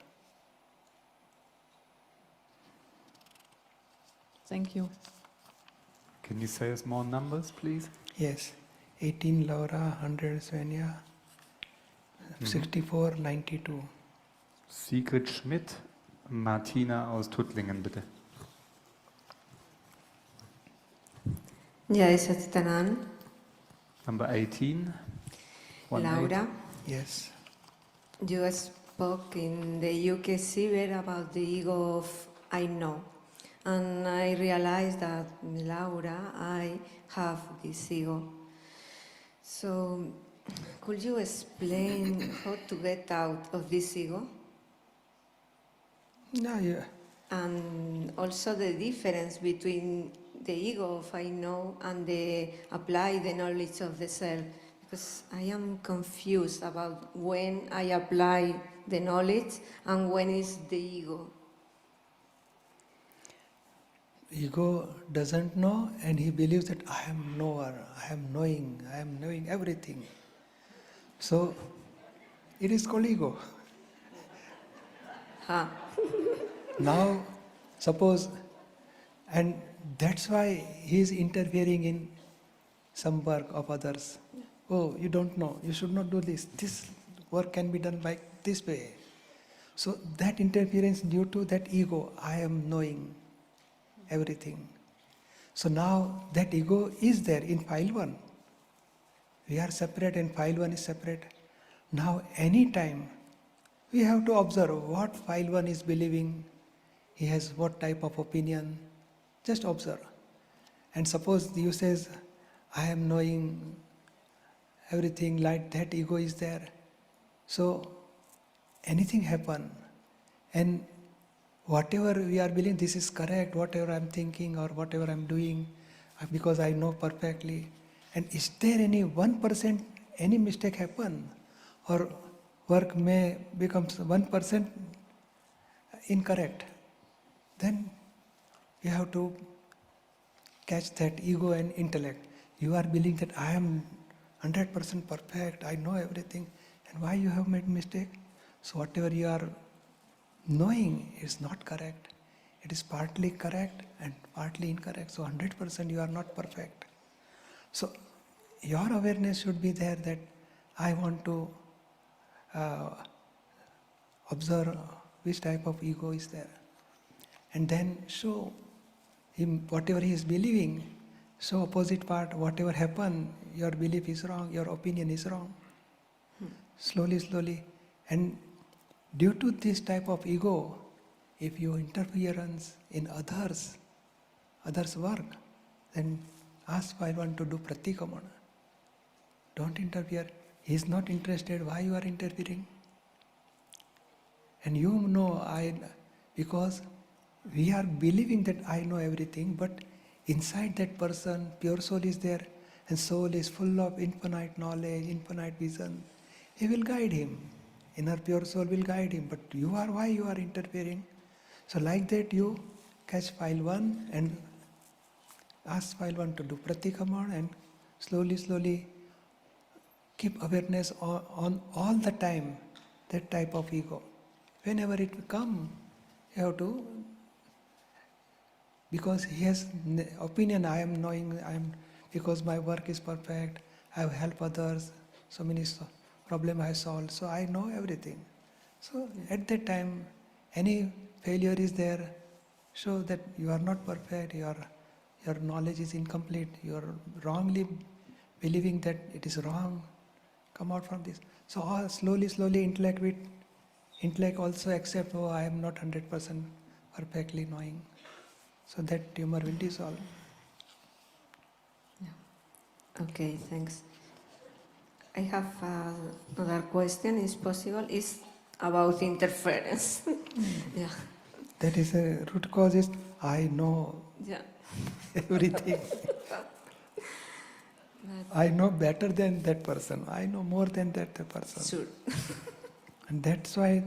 Speaker 7: Thank you.
Speaker 1: Can you say us more numbers, please?
Speaker 2: Yes, 18 Laura, 100 Svenja, 64, 92.
Speaker 1: Sigrid Schmidt, Martina aus Tuttlingen, bitte.
Speaker 8: Jai Satchidananda.
Speaker 1: Number 18. 18.
Speaker 8: Laura,
Speaker 2: Yes.
Speaker 8: you spoke in the UK Cyber about the ego of I know. And I realized that, Laura, I have this ego. So, could you explain how to get out of this ego?
Speaker 2: Yeah.
Speaker 8: And also the difference between the ego of I know and the apply the knowledge of the self. Because I am confused about when I apply the knowledge and when is the ego.
Speaker 2: Ego doesn't know, and he believes that I am knower, I am knowing everything. So it is called ego.
Speaker 8: Huh.
Speaker 2: Now, suppose, and that's why he is interfering in some work of others. Oh, you don't know, you should not do this. This work can be done by this way. So that interference due to that ego, I am knowing everything. So now that ego is there in file 1. We are separate and file 1 is separate. Now anytime we have to observe what file 1 is believing, he has what type of opinion, just observe. And suppose you says, I am knowing everything, like that ego is there. So anything happen, and whatever we are believing, this is correct, whatever I am thinking or whatever I am doing, because I know perfectly. And is there any 1% any mistake happen, or work may become 1% incorrect? Then you have to catch that ego and intellect. You are believing that I am 100% perfect, I know everything, and why you have made mistake? So whatever you are knowing is not correct. It is partly correct and partly incorrect. So 100% you are not perfect. So your awareness should be there that I want to observe which type of ego is there. And then show him whatever he is believing, so opposite part, whatever happen, your belief is wrong, your opinion is wrong. Slowly, slowly. And due to this type of ego, if you interference in others work, then ask file 1 to do Pratikraman. Don't interfere. He is not interested. Why you are interfering? And you know, because we are believing that I know everything, but inside that person, pure soul is there, and soul is full of infinite knowledge, infinite vision. He will guide him. Inner pure soul will guide him. But why you are interfering? So like that you catch file 1 and ask file 1 to do Pratikraman, and slowly, slowly keep awareness on all the time, that type of ego. Whenever it will come, you have to, because he has opinion, I am knowing, because my work is perfect, I have helped others, so many problems I solved, so I know everything. So at that time, any failure is there, show that you are not perfect, your knowledge is incomplete, you are wrongly believing that it is wrong, come out from this. So all slowly, slowly intellect also accept, oh, I am not 100% perfectly knowing. So that tumor will dissolve.
Speaker 8: Okay, thanks. I have another question, is possible, is about interference. Yeah.
Speaker 2: That is a root cause is, I know
Speaker 8: Yeah.
Speaker 2: everything. I know better than that person. I know more than that person.
Speaker 8: Sure.
Speaker 2: And that's why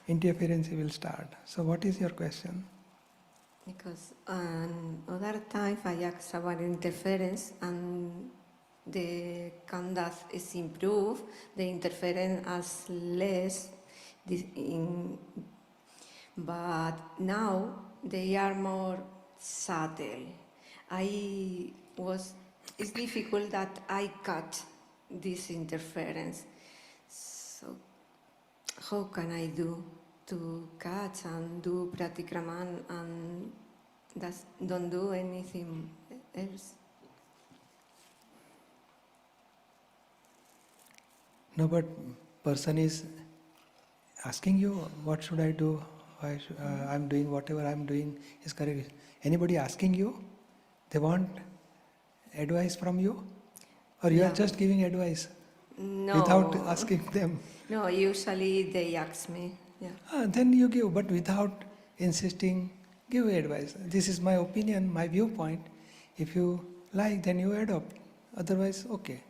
Speaker 2: interference will start. So what is your question?
Speaker 8: Because other times I ask about interference and the conduct is improved, the interference is less, but now they are more subtle. It's difficult that I cut this interference. So how can I do to catch and do Pratikraman and don't do anything else?
Speaker 2: No, but person is asking you, what should I do? I'm doing whatever I'm doing is correct. Anybody asking you? They want advice from you? Or you are just giving advice?
Speaker 8: No.
Speaker 2: Without asking them?
Speaker 8: No, usually they ask me. Yeah.
Speaker 2: Then you give, but without insisting, give advice. This is my opinion, my viewpoint. If you like, then you adopt. Otherwise, okay.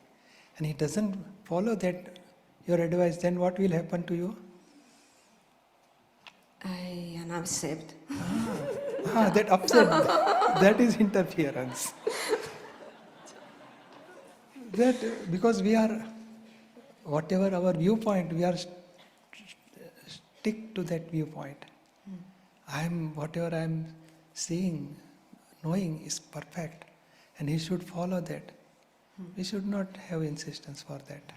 Speaker 2: And he doesn't follow that, your advice, then what will happen to you?
Speaker 8: I am upset.
Speaker 2: That upset, that is interference. That, because we are, whatever our viewpoint, we are stick to that viewpoint. Whatever I'm seeing, knowing is perfect, and he should follow that. We should not have insistence for that.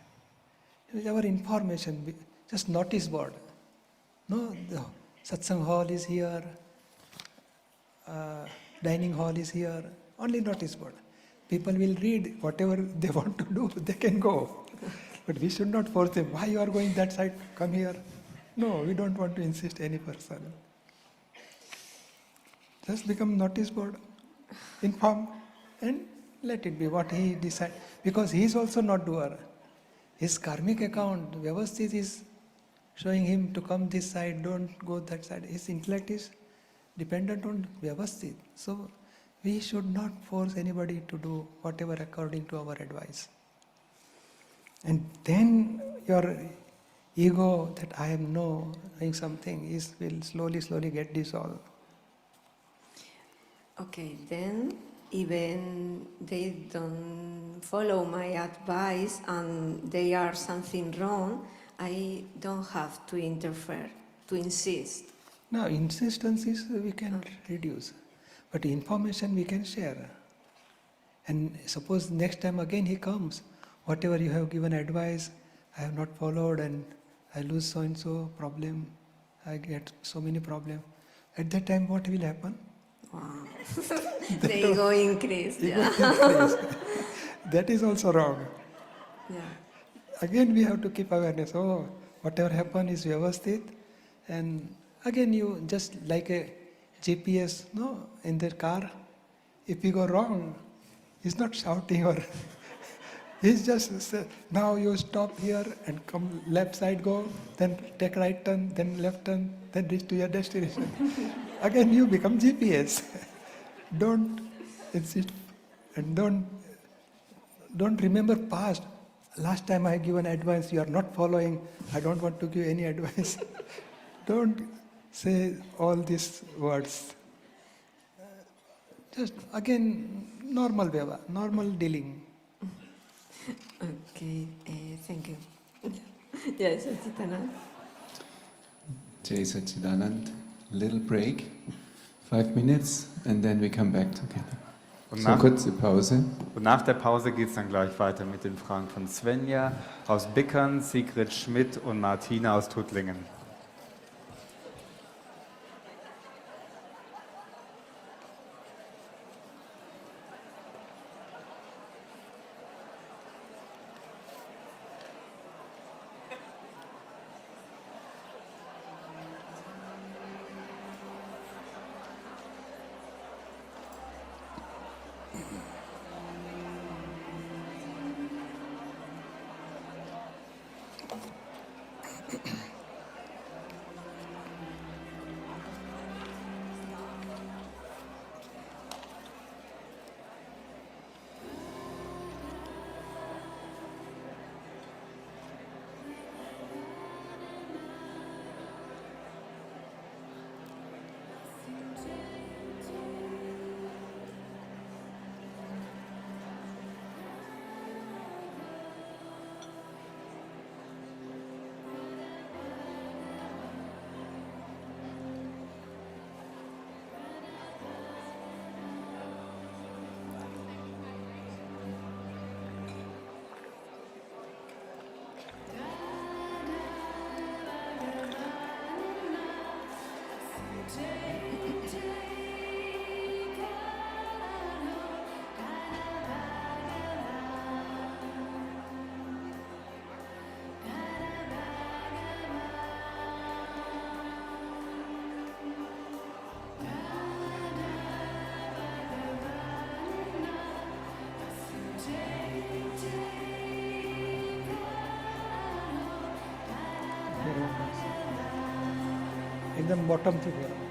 Speaker 2: With our information, just notice board. No, the satsang hall is here, dining hall is here, only notice board. People will read whatever they want to do, they can go. But we should not force them, why you are going that side, come here. No, we don't want to insist any person. Just become notice board, inform, and let it be what he decides. Because he is also not doer. His karmic account, Vyavasthit, is showing him to come this side, don't go that side. His intellect is dependent on Vyavasthit. So we should not force anybody to do whatever according to our advice. And then your ego that I am knowing something will slowly get dissolved.
Speaker 8: Okay, then even they don't follow my advice and they are something wrong, I don't have to interfere, to insist.
Speaker 2: Now, insistence is we can reduce, but information we can share. And suppose next time again he comes, whatever you have given advice, I have not followed and I lose so and so problem, I get so many problems. At that time, what will happen?
Speaker 8: Wow. The ego increase. Yeah.
Speaker 2: That is also wrong.
Speaker 8: Yeah.
Speaker 2: Again, we have to keep awareness. Oh, whatever happened is Vyavasthit. And again, you just like a GPS, no, in the car. If you go wrong, he's not shouting or he's just say, now you stop here and come left side go, then take right turn, then left turn, then reach to your destination. Again, you become GPS. Don't insist and don't remember past. Last time I given advice, you are not following. I don't want to give any advice. Don't say all these words. Just again, normal vyava, normal dealing.
Speaker 8: Okay, thank you. Yes, Satchitanand.
Speaker 9: Jai Satchidanand. Little break, 5 minutes, and then we come back together. So kurze Pause.
Speaker 1: Und nach der Pause geht es dann gleich weiter mit den Fragen von Svenja aus Bickern, Sigrid Schmidt und Martina aus Tuttlingen.
Speaker 2: एकदम bottom से बोला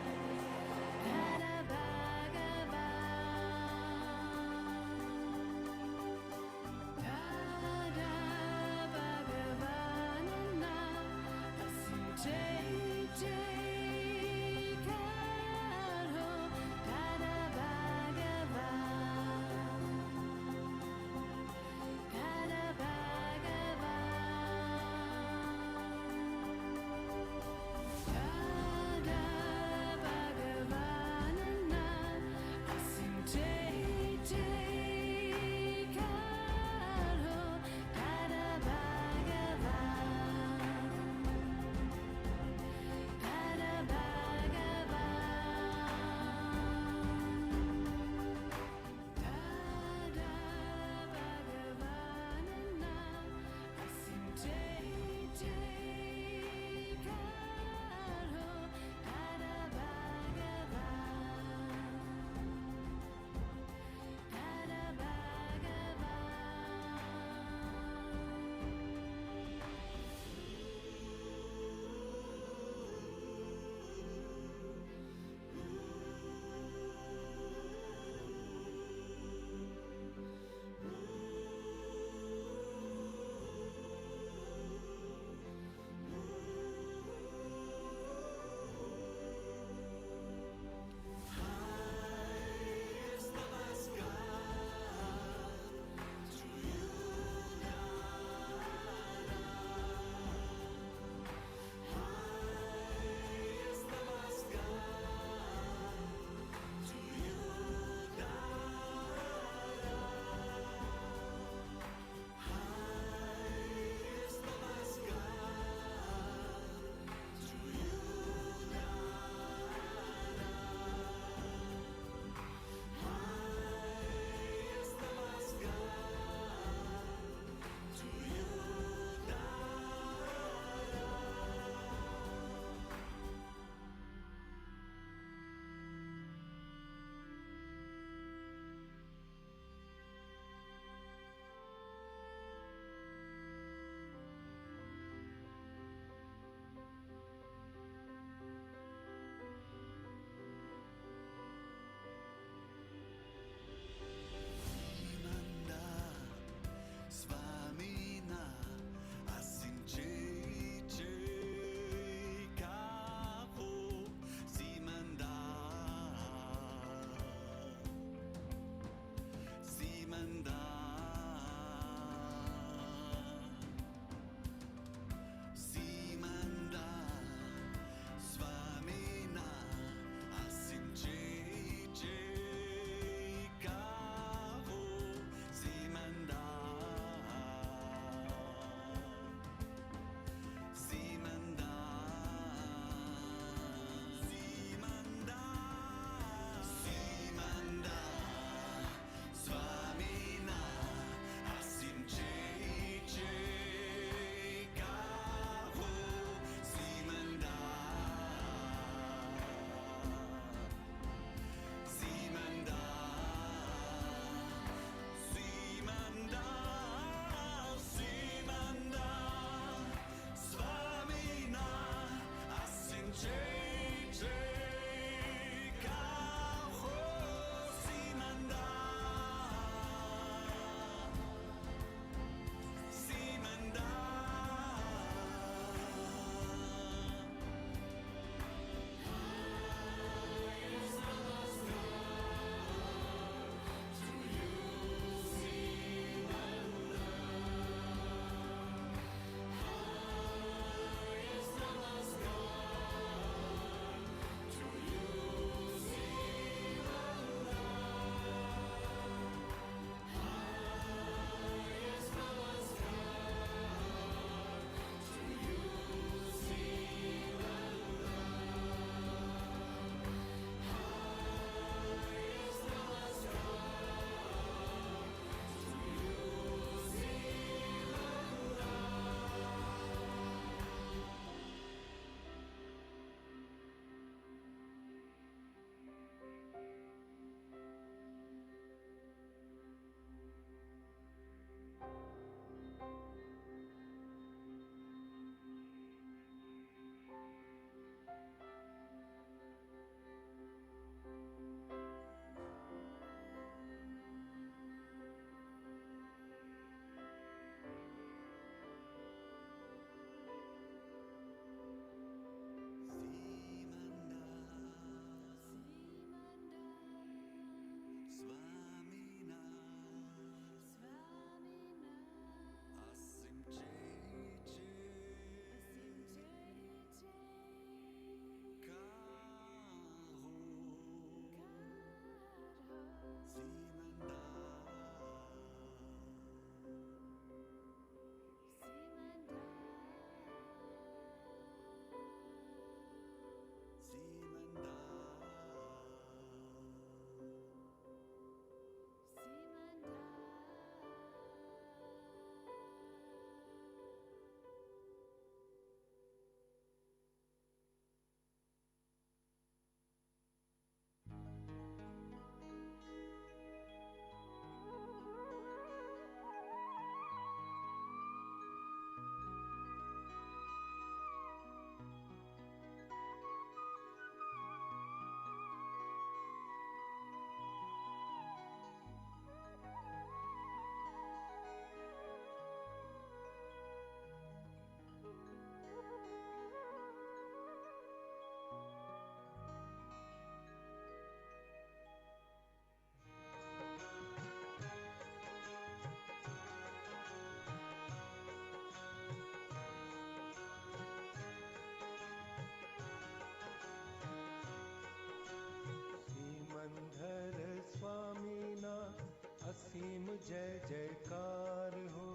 Speaker 10: जय जयकार हो।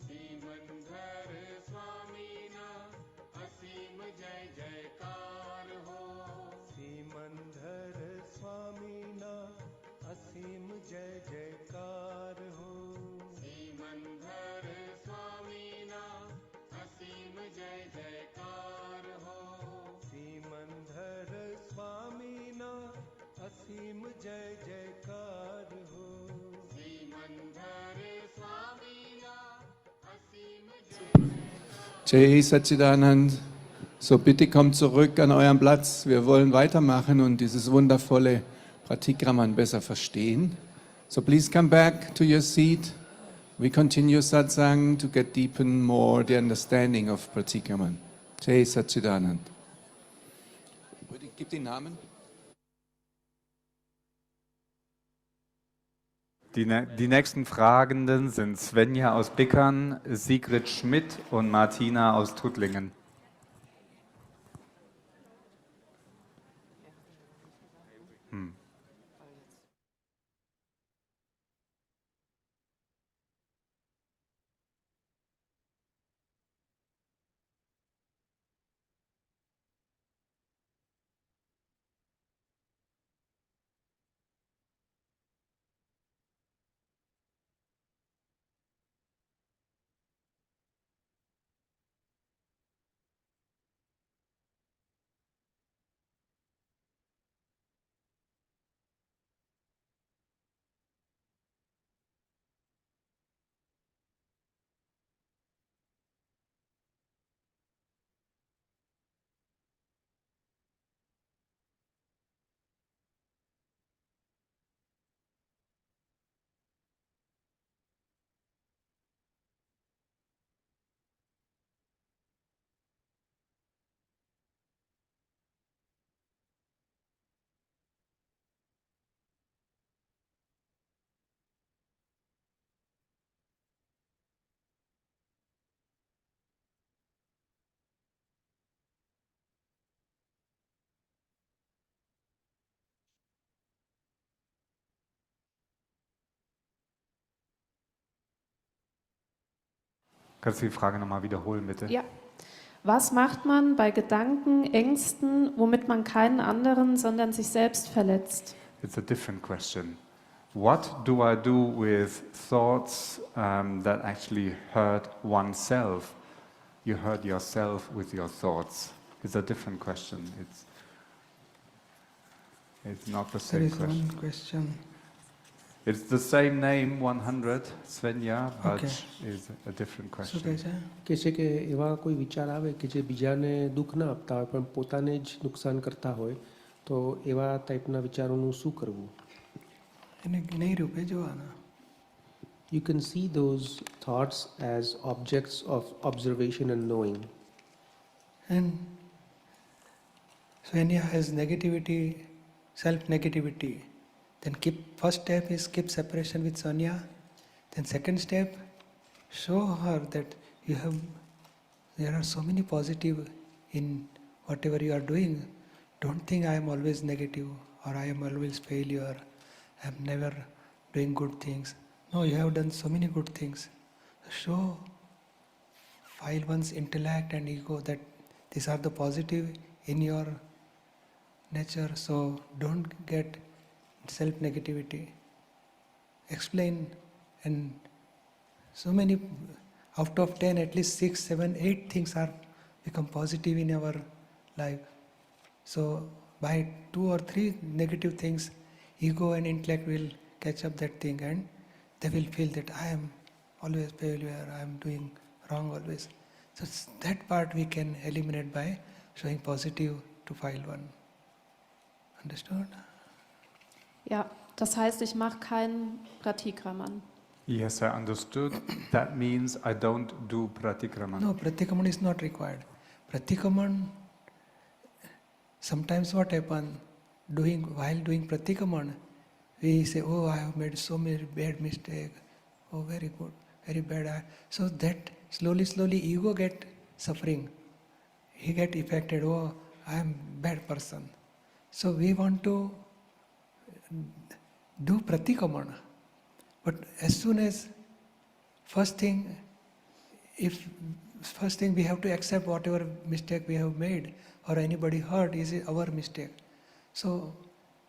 Speaker 11: श्रीमंधर स्वामी ना असीम जय जयकार हो।
Speaker 10: श्रीमंधर स्वामी ना असीम जय जयकार हो।
Speaker 11: श्रीमंधर स्वामी ना असीम जय जयकार हो।
Speaker 10: श्रीमंधर स्वामी ना असीम जय जयकार हो।
Speaker 11: श्रीमंधर स्वामी ना असीम जय
Speaker 9: Jai Satchidanand. So, bitte kommt zurück an euren Platz. Wir wollen weitermachen und dieses wundervolle Pratikraman besser verstehen. So, please come back to your seat. We continue satsang to get deepen more the understanding of Pratikraman. Jai Satchidanand. Gib den Namen.
Speaker 1: Die nächsten Fragenden sind Svenja aus Bickern, Sigrid Schmidt und Martina aus Tuttlingen. Kannst du die Frage nochmal wiederholen, bitte?
Speaker 12: Ja. Was macht man bei Gedanken, Ängsten, womit man keinen anderen, sondern sich selbst verletzt?
Speaker 1: It's a different question. What do I do with thoughts that actually hurt oneself? You hurt yourself with your thoughts. It's a different question. It's not the
Speaker 2: There
Speaker 1: same
Speaker 2: is
Speaker 1: question.
Speaker 2: one question.
Speaker 1: It's the same name, 100, Svenja, but
Speaker 2: Okay.
Speaker 1: it's a different
Speaker 2: શું
Speaker 1: question.
Speaker 2: કહે છે?
Speaker 4: કે છે કે એવા કોઈ વિચાર આવે કે જે બીજાને દુઃખ ના આપતા હોય પણ પોતાને જ નુકસાન કરતા હોય તો એવા ટાઈપના વિચારોનું શું કરવું?
Speaker 2: એને જ્ઞેય રૂપે જોવાના.
Speaker 4: You can see those thoughts as objects of observation and knowing.
Speaker 2: And Svenja has negativity, self-negativity. Then first step is keep separation with Sonia. Then second step, show her that there are so many positive in whatever you are doing. Don't think I am always negative or I am always failure. I am never doing good things. No, you have done so many good things. Show, file one's intellect and ego that these are the positive in your nature. So don't get self-negativity. Explain, and so many, out of 10, at least 6, 7, 8 things are become positive in our life. So by 2 or 3 negative things, ego and intellect will catch up that thing and they will feel that I am always failure, I am doing wrong always. So that part we can eliminate by showing positive to file one. Understood?
Speaker 12: Ja, das heißt, ich mache keinen Pratikraman.
Speaker 1: Yes, I understood. That means I don't do Pratikraman.
Speaker 2: No, Pratikraman is not required. Pratikraman, sometimes what happens, while doing Pratikraman, we say, oh, I have made so many bad mistakes. Oh, very good, very bad. So that slowly ego get suffering. He get affected. Oh, I am bad person. So we want to do Pratikraman. But as soon as first thing we have to accept whatever mistake we have made or anybody hurt is our mistake. So,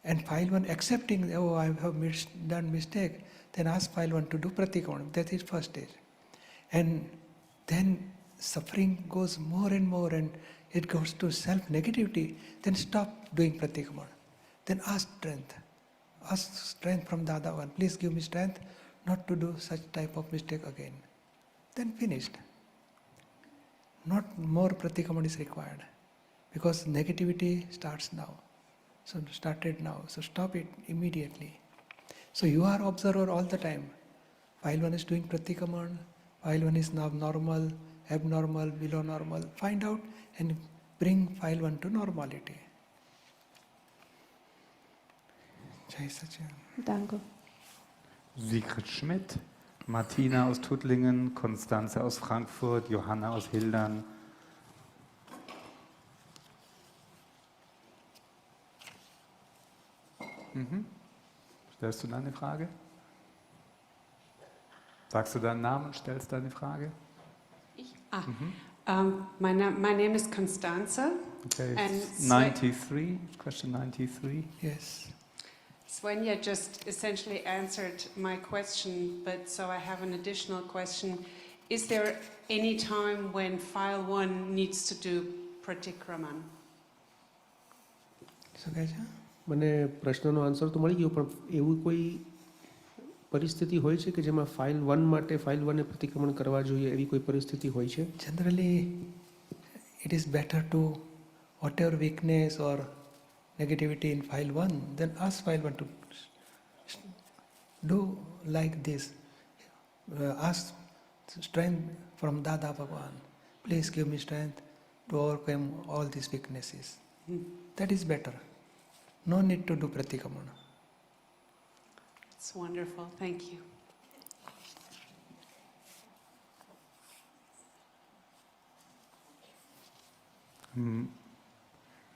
Speaker 2: and file one accepting, oh, I have done mistake, then ask file one to do pratikraman. That is first stage. And then suffering goes more and more and it goes to self-negativity, then stop doing pratikraman. Then ask strength. Ask strength from Dada one. Please give me strength not to do such type of mistake again. Then finished. Not more pratikraman is required. Because negativity starts now. So started now. So stop it immediately. So you are observer all the time. While one is doing pratikraman, while one is now normal, abnormal, below normal, find out and bring file one to normality. Jai Satchidanand.
Speaker 12: Danke.
Speaker 1: Sigrid Schmidt, Martina aus Tuttlingen, Konstanze aus Frankfurt, Johanna aus Hildern. Stellst du deine Frage? Sagst du deinen Namen und stellst deine Frage?
Speaker 13: My name is Constanze.
Speaker 1: Okay,
Speaker 13: And
Speaker 1: 93, question 93.
Speaker 2: Yes.
Speaker 13: Svenja just essentially answered my question, but so I have an additional question. Is there any time when file 1 needs to do Pratikraman?
Speaker 2: So guys,
Speaker 4: મને પ્રશ્નનો answer તો મળી ગયો, પણ એવું કોઈ પરિસ્થિતિ હોય છે કે જેમાં ફાઇલ 1 માટે ફાઇલ 1 ને પ્રતિક્રમણ કરવા જોઈએ, એવી કોઈ પરિસ્થિતિ હોય છે?
Speaker 2: generally it is better to whatever weakness or negativity in file 1, then ask file 1 to do like this. Ask strength from Dada Bhagwan. Please give me strength to overcome all these weaknesses. That is better. No need to do pratikraman.
Speaker 13: It's wonderful. Thank you.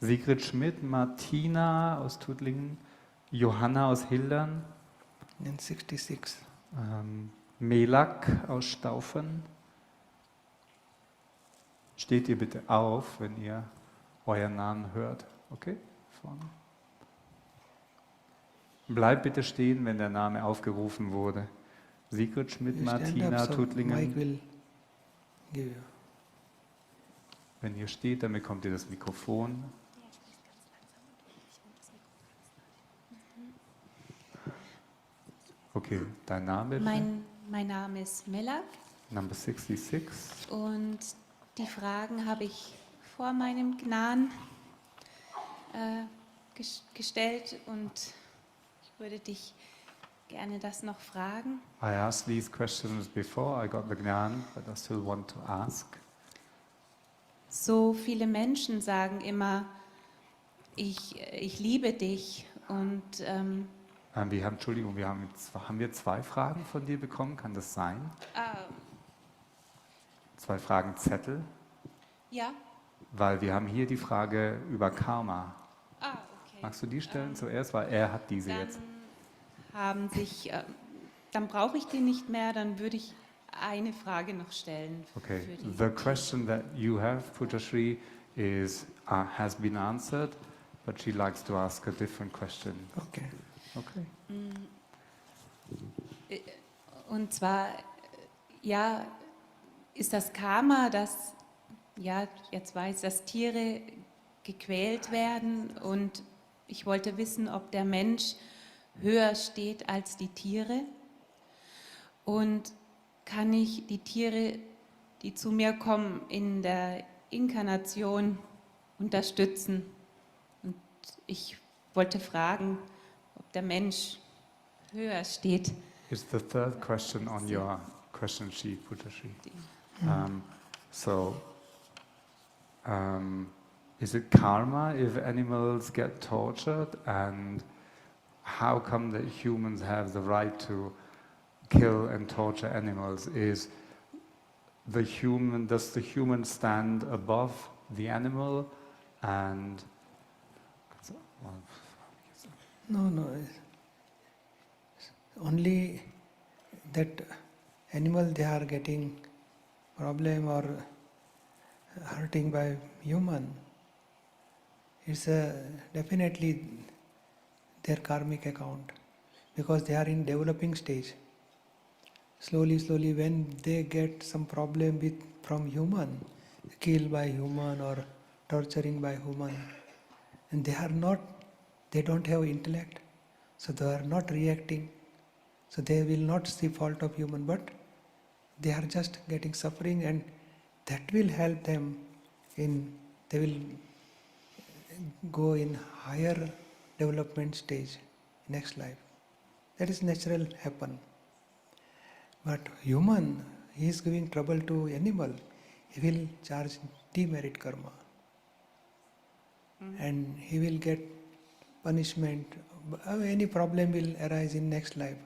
Speaker 1: Sigrid Schmidt, Martina aus Tuttlingen, Johanna aus Hildern,
Speaker 2: Then 66.
Speaker 1: Melak aus Staufen. Steht ihr bitte auf, wenn ihr euren Namen hört. Okay? Vorne. Bleibt bitte stehen, wenn der Name aufgerufen wurde. Sigrid Schmidt,
Speaker 2: You stand
Speaker 1: Martina,
Speaker 2: up, so
Speaker 1: Tuttlingen.
Speaker 2: Mike will give you.
Speaker 1: Wenn ihr steht, dann bekommt ihr das Mikrofon. Okay, dein Name bitte?
Speaker 14: Mein Name ist Melak
Speaker 1: Number 66.
Speaker 14: und die Fragen habe ich vor meinem Gnan gestellt und ich würde dich gerne das noch fragen.
Speaker 1: I asked these questions before I got the Gnan, but I still want to ask.
Speaker 14: So viele Menschen sagen immer, ich liebe dich und
Speaker 1: Entschuldigung, haben wir 2 Fragen von dir bekommen? Kann das sein? 2 Fragenzettel?
Speaker 14: ja.
Speaker 1: Weil wir haben hier die Frage über Karma.
Speaker 14: Okay.
Speaker 1: Magst du die stellen zuerst, weil er hat diese jetzt.
Speaker 14: Dann brauche ich die nicht mehr, dann würde ich eine Frage noch stellen.
Speaker 1: Okay, the question that you have, Pujashri, has been answered, but she likes to ask a different question.
Speaker 2: Okay.
Speaker 1: Okay.
Speaker 14: Und zwar, ja, ist das Karma, dass, ja, jetzt weiß, dass Tiere gequält werden und ich wollte wissen, ob der Mensch höher steht als die Tiere und kann ich die Tiere, die zu mir kommen, in der Inkarnation unterstützen? Und ich wollte fragen, ob der Mensch höher steht.
Speaker 1: It's the third question on your question sheet, Pujashri. Is it karma if animals get tortured, and how come that humans have the right to kill and torture animals? Does the human stand above the animal? And
Speaker 2: No. Only that animal they are getting problem or hurting by human, it's definitely their karmic account, because they are in developing stage. Slowly, slowly, when they get some problem from human, killed by human or torturing by human, and they don't have intellect, so they are not reacting, so they will not see fault of human, but they are just getting suffering, and that will help them they will go in higher development stage, next life. That is natural happen. But human, he is giving trouble to animal, he will charge demerit karma. And he will get punishment. Any problem will arise in next life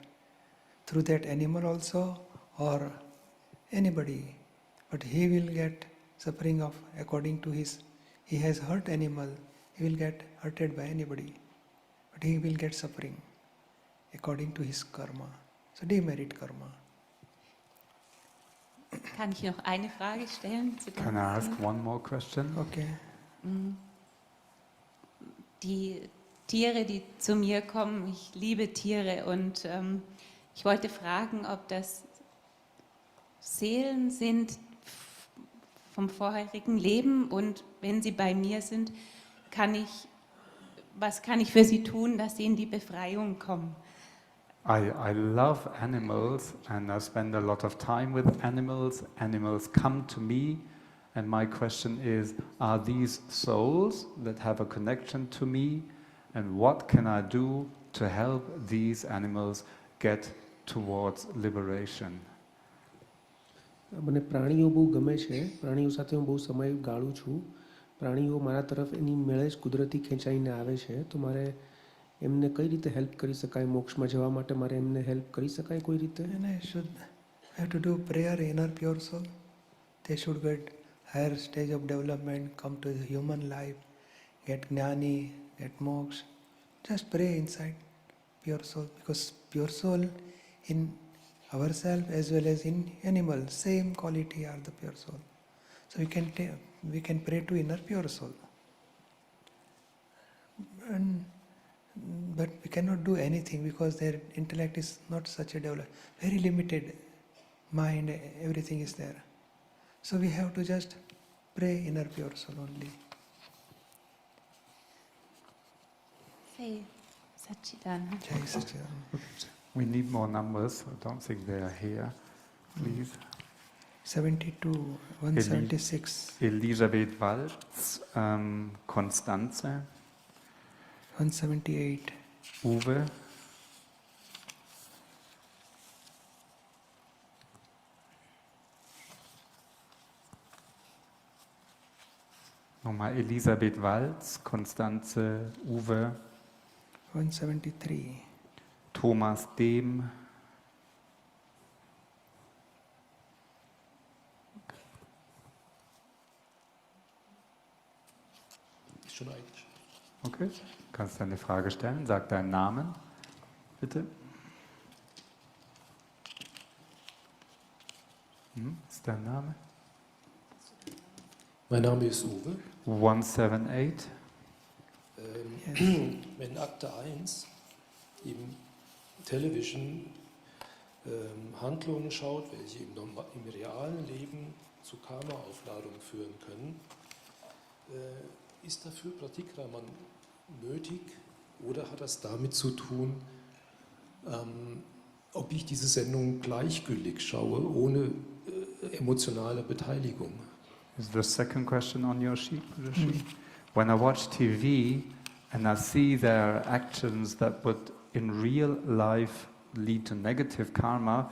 Speaker 2: through that animal also or anybody. But he will get suffering of according to he has hurt animal, he will get hurted by anybody. But he will get suffering according to his karma. So demerit karma.
Speaker 14: Kann ich noch eine Frage stellen?
Speaker 1: Can I ask one more question?
Speaker 2: Okay.
Speaker 14: Die Tiere, die zu mir kommen, ich liebe Tiere und ich wollte fragen, ob das Seelen sind vom vorherigen Leben und wenn sie bei mir sind, was kann ich für sie tun, dass sie in die Befreiung kommen?
Speaker 1: I love animals and I spend a lot of time with animals. Animals come to me and my question is, are these souls that have a connection to me? And what can I do to help these animals get towards liberation?
Speaker 4: મને પ્રાણીઓ બહુ ગમે છે, પ્રાણીઓ સાથે હું બહુ સમય ગાળું છું. પ્રાણીઓ મારા તરફ એની મેળે જ કુદરતી ખેંચાઈને આવે છે, તો મારે એમને કઈ રીતે હેલ્પ કરી શકાય? મોક્ષમાં જવા માટે મારે એમને હેલ્પ કરી શકાય કોઈ રીતે?
Speaker 2: And I should have to do prayer, inner pure soul. They should get higher stage of development, come to the human life, get gnani, get moksha. Just pray inside pure soul, because pure soul in ourselves as well as in animal, same quality are the pure soul. So we can pray to inner pure soul. But we cannot do anything because their intellect is not such a developed, very limited mind, everything is there. So we have to just pray inner pure soul only.
Speaker 14: Say Satchidananda.
Speaker 2: Jai Satchidananda.
Speaker 1: We need more numbers. I don't think they are here. Please.
Speaker 2: 72, 176.
Speaker 1: Elisabeth Walz, Constanze.
Speaker 2: 178.
Speaker 1: Uwe. Nochmal Elisabeth Walz, Constanze, Uwe.
Speaker 2: 173.
Speaker 1: Thomas Dehm.
Speaker 15: Schon eigentlich.
Speaker 1: Okay, kannst deine Frage stellen. Sag deinen Namen, bitte. Ist dein Name?
Speaker 15: Mein Name ist Uwe.
Speaker 1: 178.
Speaker 15: Wenn Akte 1 im Television Handlungen schaut, welche im realen Leben zu Karma-Aufladung führen können, ist dafür Pratikraman nötig oder hat das damit zu tun, ob ich diese Sendung gleichgültig schaue, ohne emotionale Beteiligung?
Speaker 1: Is the second question on your sheet? When I watch TV and I see their actions that would in real life lead to negative karma,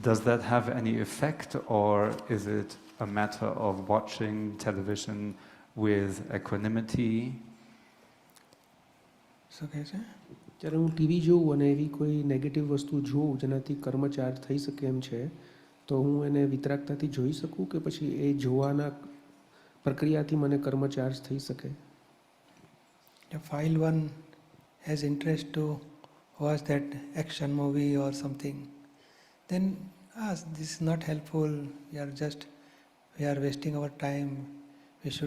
Speaker 1: does that have any effect, or is it a matter of watching television with equanimity?
Speaker 4: જ્યારે હું TV જોઉં અને એવી કોઈ negative વસ્તુ જોઉં જેનાથી કર્મ ચાર્જ થઈ શકે એમ છે, તો હું એને વિતરાગતાથી જોઈ શકું કે પછી એ જોવાના પ્રક્રિયાથી મને કર્મ ચાર્જ થઈ શકે?
Speaker 2: File 1 has interest to watch that action movie or something, then this is not helpful. We are wasting our time. It's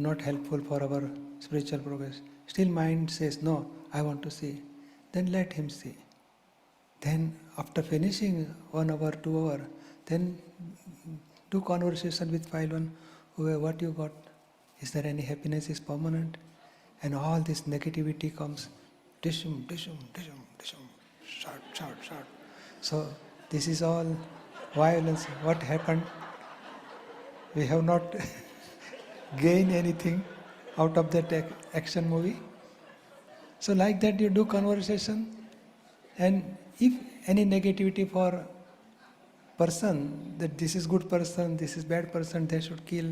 Speaker 2: not helpful for our spiritual progress. Still mind says, no, I want to see. Then let him see. Then after finishing 1 hour, 2 hours, then do conversation with file one, what you got? Is there any happiness is permanent? And all this negativity comes, dishum, dishum, dishum, dishum, short, short, short. So this is all violence. What happened? We have not gained anything out of that action movie. So like that you do conversation, and if any negativity for person, that this is good person, this is bad person, they should kill,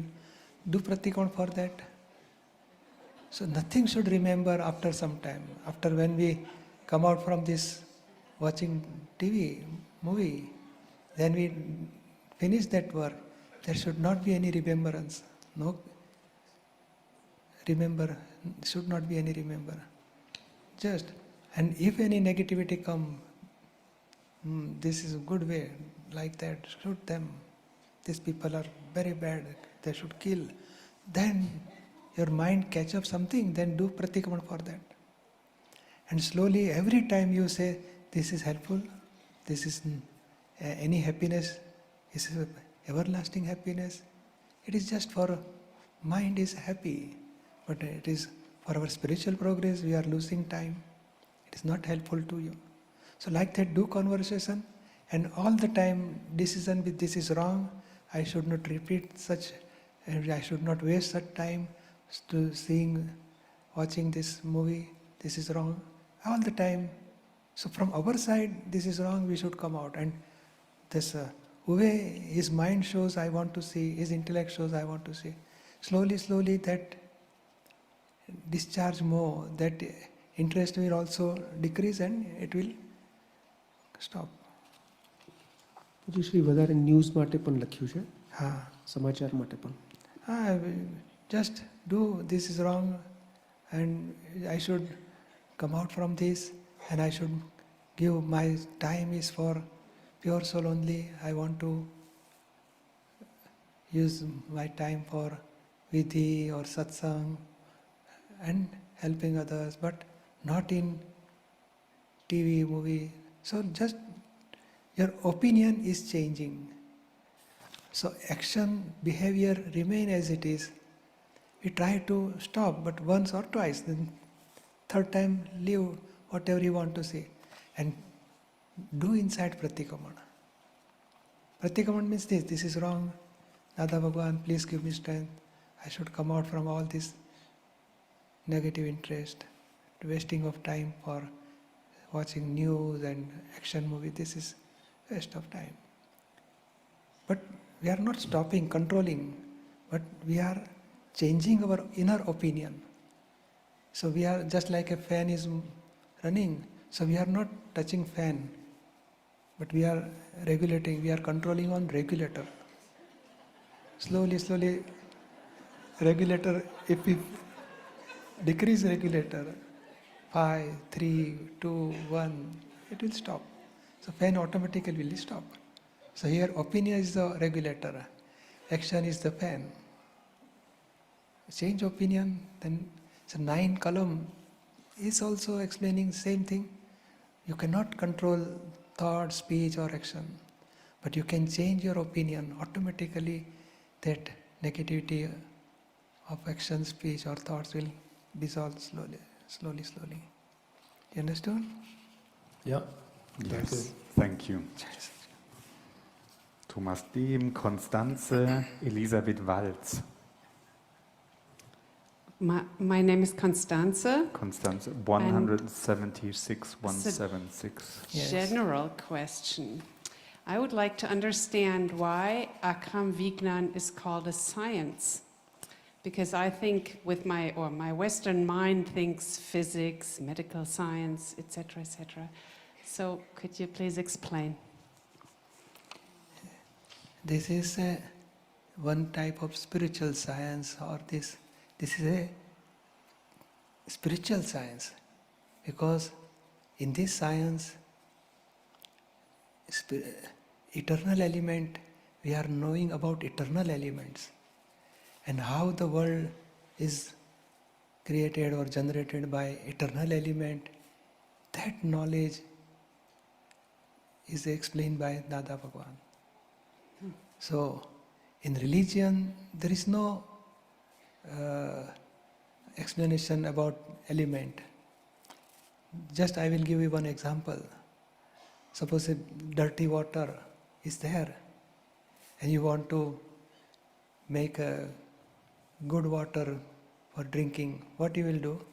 Speaker 2: do pratikraman for that. So nothing should remember after some time. After when we come out from this watching TV, movie, then we finish that work, there should not be any remembrance. No should not be any remember. Just, and if any negativity come, this is a good way, like that, shoot them. These people are very bad, they should kill. Then your mind catch up something, then do pratikraman for that. And slowly, every time you say, this is helpful, this is any happiness, this is everlasting happiness. It is just for mind is happy, but it is for our spiritual progress, we are losing time. It is not helpful to you. So like that, do conversation, and all the time decision with this is wrong, I should not repeat such, I should not waste such time to watching this movie, this is wrong, all the time. So from our side, this is wrong, we should come out. And this way his mind shows, I want to see, his intellect shows, I want to see. Slowly, slowly that discharge more, that interest will also decrease and it will stop.
Speaker 4: Pujyashri, વધારે news માટે પણ લખ્યું છે,
Speaker 2: હા,
Speaker 4: સમાચાર માટે પણ.
Speaker 2: Just do, this is wrong and I should come out from this, and I should give my time is for pure soul only. I want to use my time for vidhi or satsang and helping others, but not in TV, movie. So just your opinion is changing. So action, behavior remain as it is. We try to stop, but once or twice, then third time leave whatever you want to say and do inside pratikraman. Pratikraman means this is wrong. Dada Bhagwan, please give me strength. I should come out from all this negative interest, wasting of time for watching news and action movie. This is waste of time. But we are not stopping, controlling, but we are changing our inner opinion. So we are just like a fan is running. So we are not touching fan, but we are regulating, we are controlling on regulator. Slowly, slowly, regulator, if we decrease regulator, 5, 3, 2, 1, it will stop. So fan automatically will stop. So here opinion is the regulator, action is the fan. Change opinion, then so 9 column is also explaining same thing. You cannot control thought, speech or action, but you can change your opinion automatically. That negativity of action, speech or thoughts will dissolve slowly, slowly, slowly. You understood?
Speaker 15: Ja.
Speaker 1: Yes, thank you. Thomas Dehm, Constanze, Elisabeth Walz.
Speaker 13: My name is Constanze.
Speaker 1: Constanze, 176-176.
Speaker 13: Yes. General question. I would like to understand why Akram Vignan is called a science. Because I think with my Western mind thinks physics, medical science, etc., etc. So could you please explain?
Speaker 2: This is one type of spiritual science, or this is a spiritual science, because In this science, eternal element, we are knowing about eternal elements and how the world is created or generated by eternal element. That knowledge is explained by Dada Bhagwan. So, in religion, there is no explanation about element. Just I will give you one example. Suppose a dirty water is there and you want to make a good water for drinking. What you will do?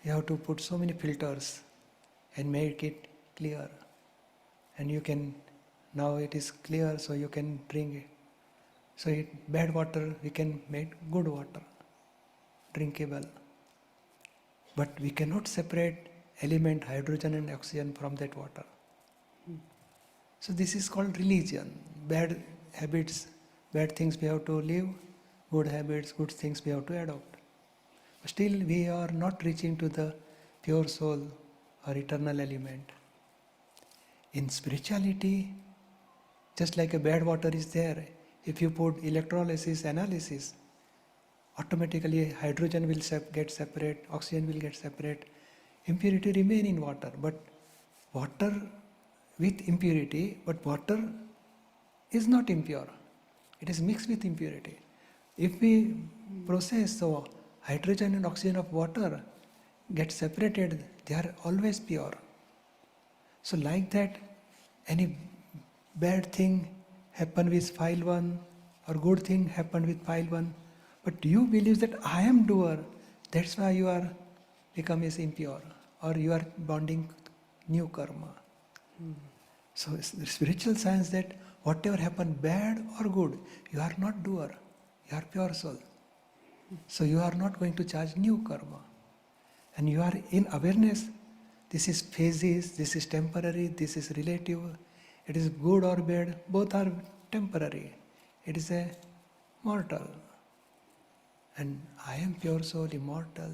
Speaker 2: You have to put so many filters and make it clear. And you can, now it is clear, so you can drink it. So bad water, we can make good water, drinkable. But we cannot separate element hydrogen and oxygen from that water. So this is called religion. Bad habits, bad things we have to leave, good habits, good things we have to adopt. But still we are not reaching to the pure soul or eternal element. In spirituality, just like a bad water is there, if you put electrolysis, analysis, automatically hydrogen will get separate, oxygen will get separate, impurity remain in water. But water with impurity, but water is not impure. It is mixed with impurity. If we process, so hydrogen and oxygen of water get separated, they are always pure. So like that, any bad thing happen with file 1 or good thing happen with file 1, but you believe that I am doer, that's why you are become as impure or you are bonding new karma. So the spiritual science that whatever happened, bad or good, you are not doer, you are pure soul. So you are not going to charge new karma. And you are in awareness, this is phases, this is temporary, this is relative, it is good or bad, both are temporary. It is a mortal. And I am pure soul, immortal,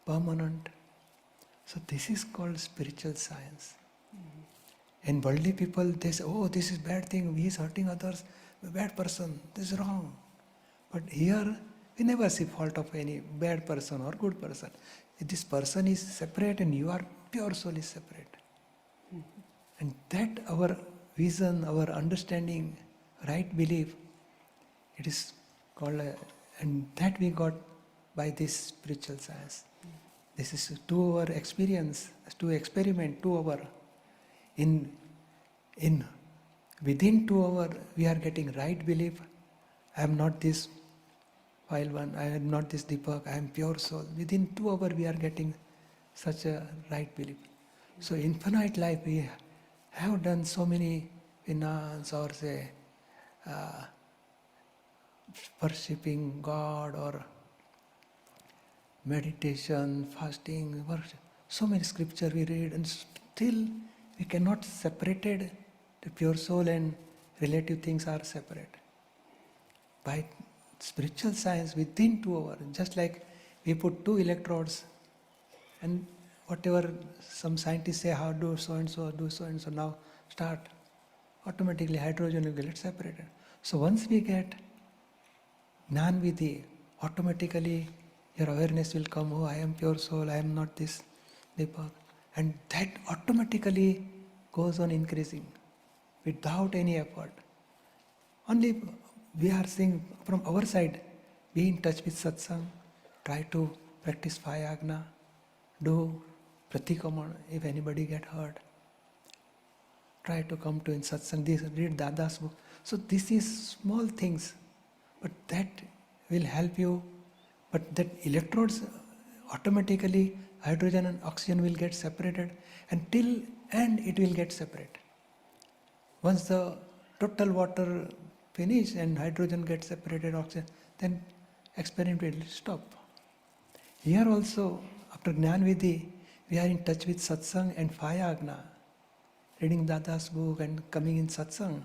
Speaker 2: permanent. So this is called spiritual science. And worldly people, they say, oh, this is bad thing, he is hurting others, a bad person, this is wrong. But here, we never see fault of any bad person or good person. This person is separate and your pure soul is separate. And that our vision, our understanding, right belief, it is called, and that we got by this spiritual science. This is 2 hour experience, 2 experiment, 2 hour. Within 2 hours, we are getting right belief. I am not this file 1, I am not this Deepak, I am pure soul. Within 2 hours, we are getting such a right belief. So infinite life, we have done so many finance or say worshipping God or meditation, fasting, worship. So many scripture we read and still we cannot separate the pure soul and relative things are separate. By spiritual science, within 2 hours, just like we put 2 electrodes and whatever some scientists say, how do so and so, now start, automatically hydrogen will get separated. So once we get Gnan Vidhi, automatically your awareness will come, oh, I am pure soul, I am not this Deepak. And that automatically goes on increasing without any effort. Only we are saying from our side, be in touch with satsang, try to practice 5 agna, do pratikraman if anybody get hurt. Try to come to in satsang, read Dada's book. So this is small things, but that will help you. But that electrodes automatically, hydrogen and oxygen will get separated and till end it will get separate. Once the total water finish and hydrogen gets separated, oxygen, then experiment will stop. Here also, after Gnan Vidhi, we are in touch with satsang and 5 agna. Reading Dada's book and coming in satsang,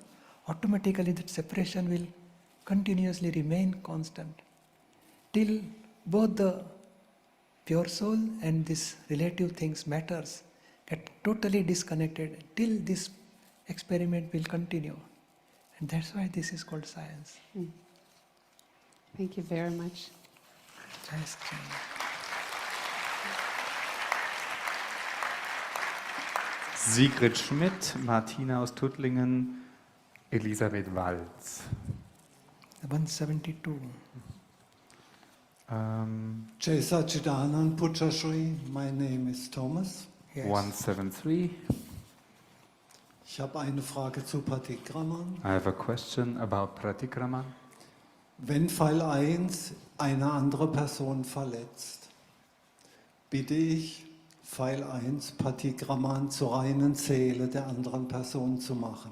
Speaker 2: automatically that separation will continuously remain constant till both the pure soul and this relative things, matters, get totally disconnected till this experiment will continue. And that's why this is called science.
Speaker 13: Thank you very much.
Speaker 2: Just
Speaker 1: Sigrid Schmidt, Martina aus Tuttlingen, Elisabeth Walz.
Speaker 2: 172.
Speaker 16: Jai Satchidanand Putrashri, my name is Thomas.
Speaker 2: Yes.
Speaker 1: 173.
Speaker 16: Ich habe eine Frage zu Pratikraman.
Speaker 1: I have a question about Pratikraman.
Speaker 16: Wenn Pfeil 1 eine andere Person verletzt, bitte ich, Pfeil 1 Pratikraman zur reinen Seele der anderen Person zu machen.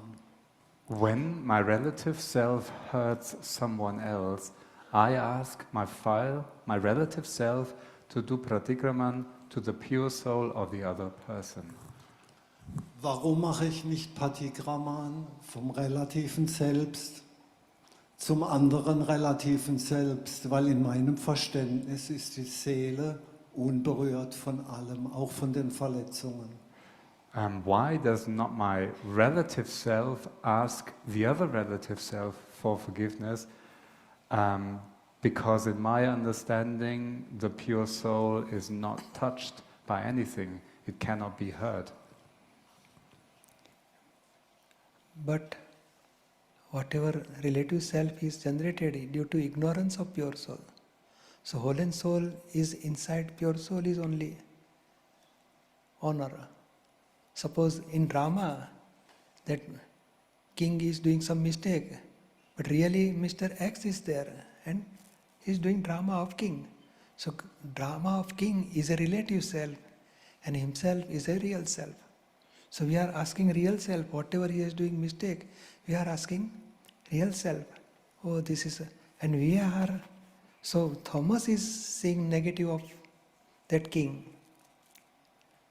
Speaker 1: When my relative self hurts someone else, I ask my relative self to do Pratikraman to the pure soul of the other person.
Speaker 16: Warum mache ich nicht Pratikraman vom relativen Selbst zum anderen relativen Selbst? Weil in meinem Verständnis ist die Seele unberührt von allem, auch von den Verletzungen.
Speaker 1: Why does not my relative self ask the other relative self for forgiveness? Because in my understanding, the pure soul is not touched by anything. It cannot be hurt.
Speaker 2: But whatever relative self is generated due to ignorance of pure soul. So whole and soul is inside pure soul is only honor. Suppose in drama that king is doing some mistake, but really Mr. X is there and he is doing drama of king. So drama of king is a relative self and himself is a real self. So we are asking real self, whatever he is doing mistake, we are asking real self. Oh, this is, and we are, so Thomas is seeing negative of that king.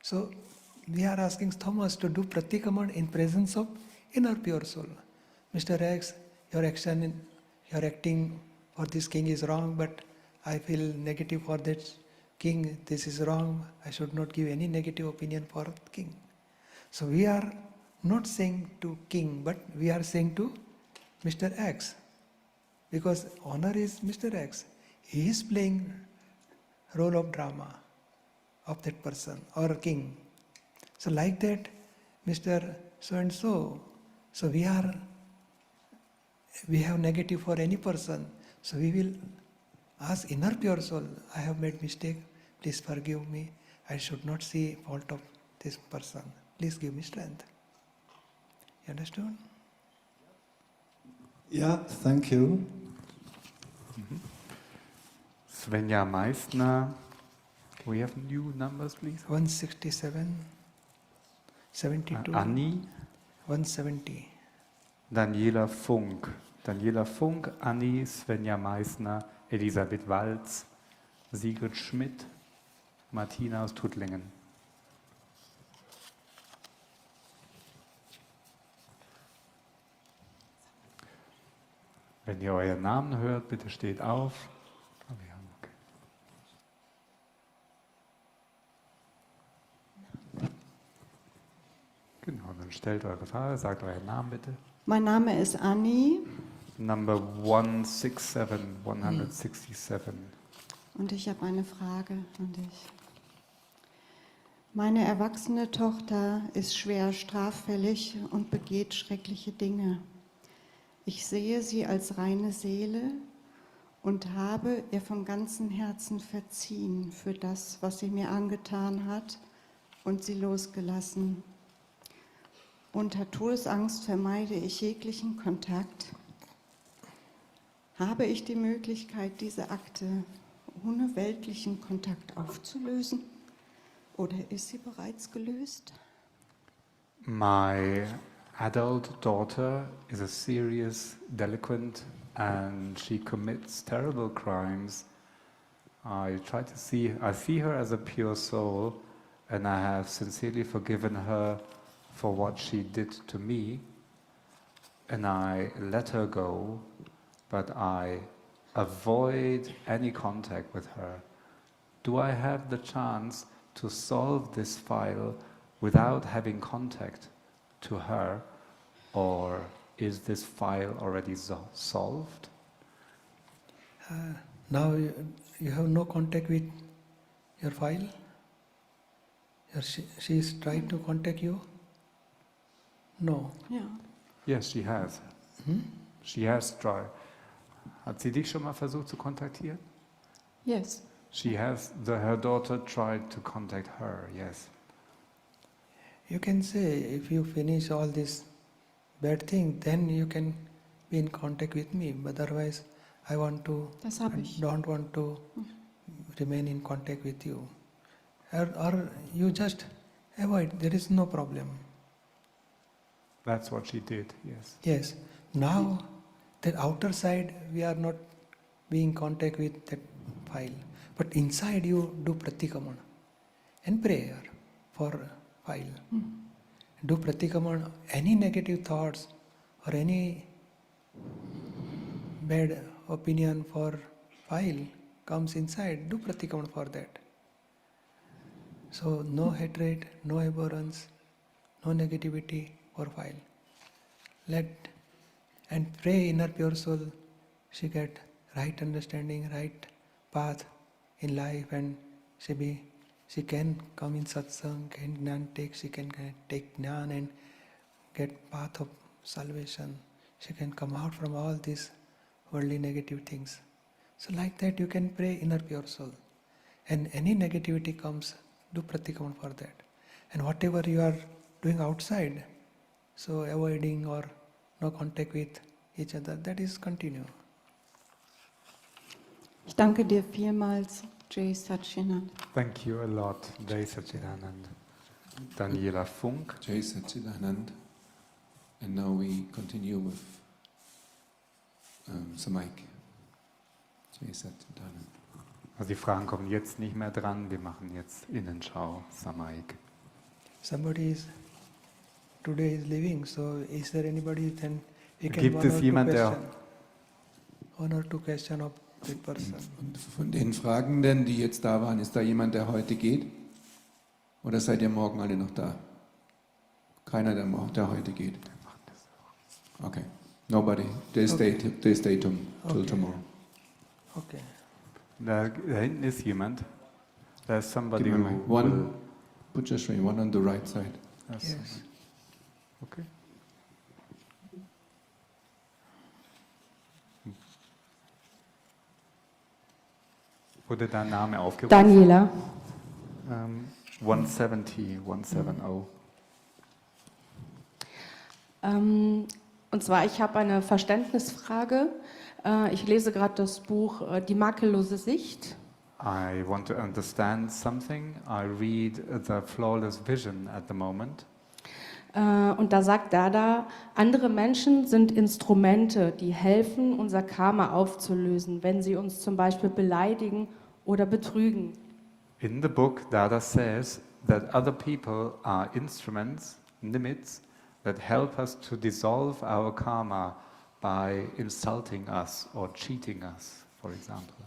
Speaker 2: So we are asking Thomas to do Pratikraman in presence of inner pure soul. Mr. X, your acting for this king is wrong, but I feel negative for that king. This is wrong. I should not give any negative opinion for king. So we are not saying to king, but we are saying to Mr. X. Because honor is Mr. X. He is playing role of drama of that person or king. So like that, Mr. So-and-so. So we have negative for any person. So we will ask inner pure soul, I have made mistake, please forgive me. I should not see fault of this person. Please give me strength. You understood?
Speaker 16: Yeah, thank you.
Speaker 1: Svenja Meissner, we have new numbers, please.
Speaker 2: 167, 72,
Speaker 1: Anni,
Speaker 2: 170.
Speaker 1: Daniela Funk, Anni, Svenja Meissner, Elisabeth Walz, Sigrid Schmidt, Martina aus Tuttlingen. Wenn ihr euren Namen hört, bitte steht auf. Genau, dann stellt eure Frage, sagt euren Namen bitte.
Speaker 17: Mein Name ist Anni.
Speaker 1: Number 167, 167.
Speaker 17: Und ich habe eine Frage an dich. Meine erwachsene Tochter ist schwer straffällig und begeht schreckliche Dinge. Ich sehe sie als reine Seele und habe ihr von ganzem Herzen verziehen für das, was sie mir angetan hat und sie losgelassen. Unter Todesangst vermeide ich jeglichen Kontakt. Habe ich die Möglichkeit, diese Akte ohne weltlichen Kontakt aufzulösen? Oder ist sie bereits gelöst?
Speaker 1: My adult daughter is a serious delinquent and she commits terrible crimes. I see her as a pure soul and I have sincerely forgiven her for what she did to me and I let her go, but I avoid any contact with her. Do I have the chance to solve this file without having contact to her, or is this file already solved?
Speaker 2: Now you have no contact with your file? She is trying to contact you? No.
Speaker 17: Ja.
Speaker 1: Yes, she has. She has tried. Hat sie dich schon mal versucht zu kontaktieren?
Speaker 17: Yes.
Speaker 1: She has. Her daughter tried to contact her, yes.
Speaker 2: You can say, if you finish all this bad thing, then you can be in contact with me. But otherwise, I don't want to remain in contact with you. Or you just avoid, there is no problem.
Speaker 1: That's what she did, yes.
Speaker 2: Yes. Now, the outer side, we are not being in contact with that file. But inside you do Pratikraman and prayer for file. Do Pratikraman, any negative thoughts or any bad opinion for file comes inside, do Pratikraman for that. So no hatred, no abhorrence, no negativity for file. And pray inner pure soul, she get right understanding, right path in life, and she can come in satsang, can Gnan take, she can take Gnan and get path of salvation. She can come out from all these worldly negative things. So like that you can pray inner pure soul. And any negativity comes, do Pratikraman for that. And whatever you are doing outside, so avoiding or no contact with each other, that is continue.
Speaker 17: Ich danke dir vielmals, Jay Satchidanand.
Speaker 1: Thank you a lot, Jay Satchidanand. Daniela Funk.
Speaker 9: Jay Satchidanand. And now we continue with Samaik. Jay Satchidanand.
Speaker 1: Also die Fragen kommen jetzt nicht mehr dran, wir machen jetzt Innenschau, Samaik.
Speaker 2: Somebody is today is leaving, so is there anybody, then we can
Speaker 1: Gibt es jemand, der
Speaker 2: one or two question of that person.
Speaker 9: Und von den Fragenden, die jetzt da waren, ist da jemand, der heute geht? Oder seid ihr morgen alle noch da? Keiner, der heute geht. Okay. Nobody. They stay till tomorrow.
Speaker 2: Okay.
Speaker 1: Da hinten ist jemand. There's somebody
Speaker 9: Give me
Speaker 1: who
Speaker 9: one Pujya Shri, one on the right side.
Speaker 2: Yes.
Speaker 1: Okay. Wurde dein Name aufgerufen?
Speaker 18: Daniela.
Speaker 1: 170.
Speaker 18: Und zwar, ich habe eine Verständnisfrage. Ich lese gerade das Buch Die makellose Sicht.
Speaker 1: I want to understand something. I read The Flawless Vision at the moment.
Speaker 18: Und da sagt Dada, andere Menschen sind Instrumente, die helfen, unser Karma aufzulösen, wenn sie uns zum Beispiel beleidigen oder betrügen.
Speaker 1: In the book, Dada says that other people are instruments, limits, that help us to dissolve our karma by insulting us or cheating us, for example.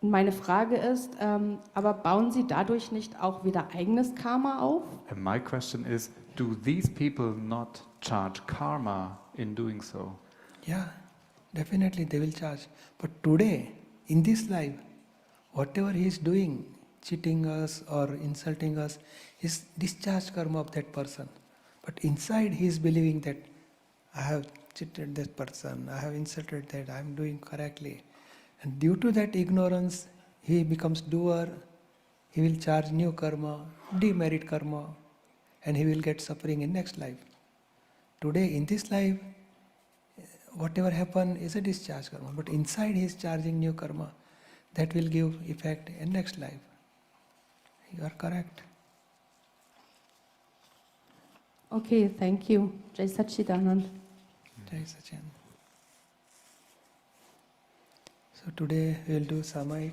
Speaker 18: Meine Frage ist, aber bauen Sie dadurch nicht auch wieder eigenes Karma auf?
Speaker 1: And my question is, do these people not charge karma in doing so?
Speaker 2: Yeah, definitely they will charge. But today, in this life, whatever he is doing, cheating us or insulting us, is discharge karma of that person. But inside he is believing that I have cheated that person, I have insulted that, I am doing correctly. And due to that ignorance, he becomes doer, he will charge new karma, demerit karma, and he will get suffering in next life. Today, in this life, whatever happen is a discharge karma, but inside he is charging new karma that will give effect in next life. You are correct.
Speaker 18: Okay, thank you. Jai Satchidanand.
Speaker 2: Jai Sachin. So today we will do Samaik.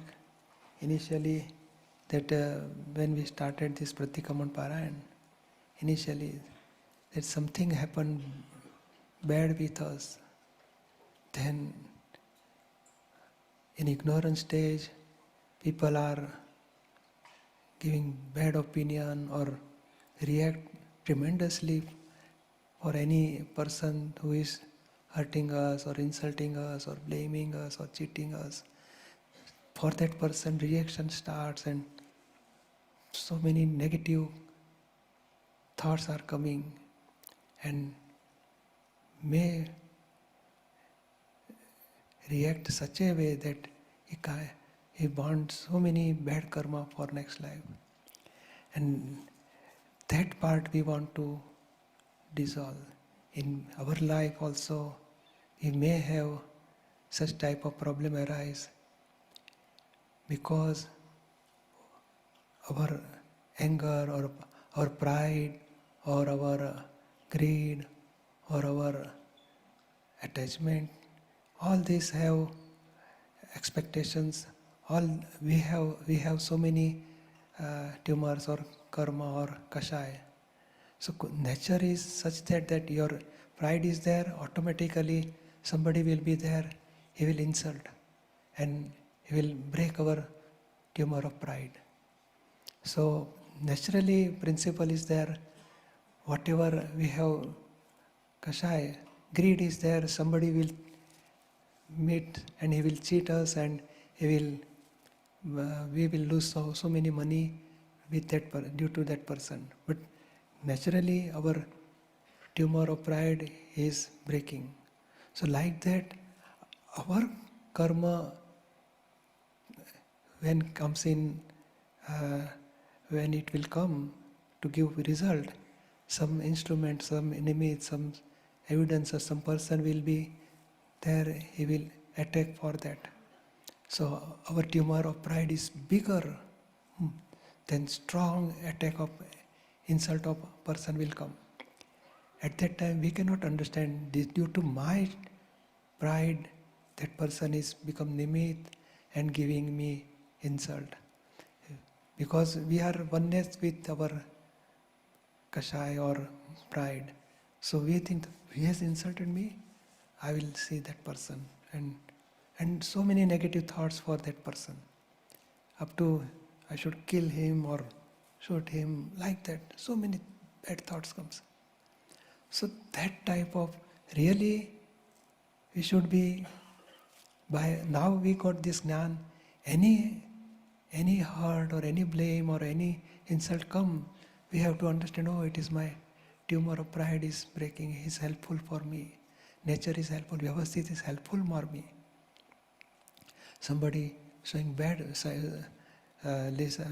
Speaker 2: Initially, that when we started this Pratikraman Parayan, initially that something happened bad with us. Then in ignorant stage, people are giving bad opinion or react tremendously for any person who is hurting us or insulting us or blaming us or cheating us. For that person, reaction starts and so many negative thoughts are coming and may react such a way that he bonds so many bad karma for next life. And that part we want to dissolve. In our life also, we may have such type of problem arise because our anger or our pride or our greed or our attachment, all these have expectations. All we have so many tumors or karma or kashaya. So nature is such that your pride is there, automatically somebody will be there, he will insult and he will break our tumor of pride. So naturally principle is there, whatever we have kashaya, greed is there, somebody will meet and he will cheat us and we will lose so many money with that due to that person. But naturally our tumor of pride is breaking. So like that, our karma when comes in, when it will come to give result, some instrument, some enemy, some evidence or some person will be there, he will attack for that. So our tumor of pride is bigger than strong attack of insult of person will come. At that time we cannot understand this, due to my pride that person is become nimit and giving me insult. Because we are oneness with our kashaya or pride. So we think he has insulted me, I will see that person and so many negative thoughts for that person. Up to I should kill him or shoot him, like that. So many bad thoughts comes. So that type of, really we should be, by now we got this Gnan, any hurt or any blame or any insult come, we have to understand, oh, it is my tumor of pride is breaking, he is helpful for me. Nature is helpful, Vyavasthit is helpful for me. Somebody saying bad,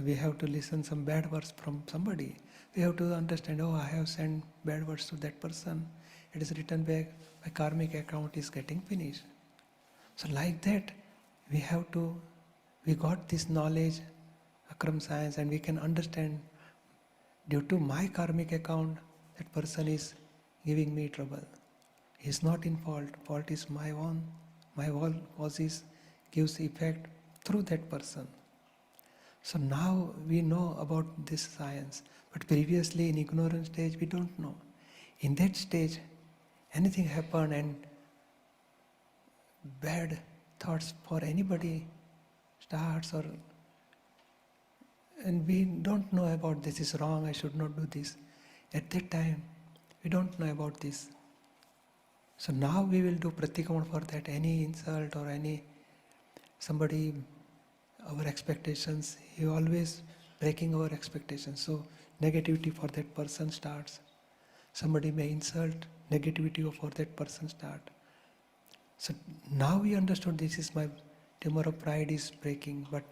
Speaker 2: we have to listen some bad words from somebody. We have to understand, oh, I have sent bad words to that person. It is written back, my karmic account is getting finished. So like that, we got this knowledge, Akram science, and we can understand, due to my karmic account, that person is giving me trouble. He is not in fault. Fault is my own. My all causes gives effect through that person. So now we know about this science, but previously in ignorant stage we don't know. In that stage, anything happen and bad thoughts for anybody starts, and we don't know about this is wrong, I should not do this. At that time, we don't know about this. So now we will do Pratikraman for that. Any insult or any somebody, our expectations, he always breaking our expectations. So negativity for that person starts. Somebody may insult, negativity for that person start. So now we understood this is my tumor of pride is breaking, but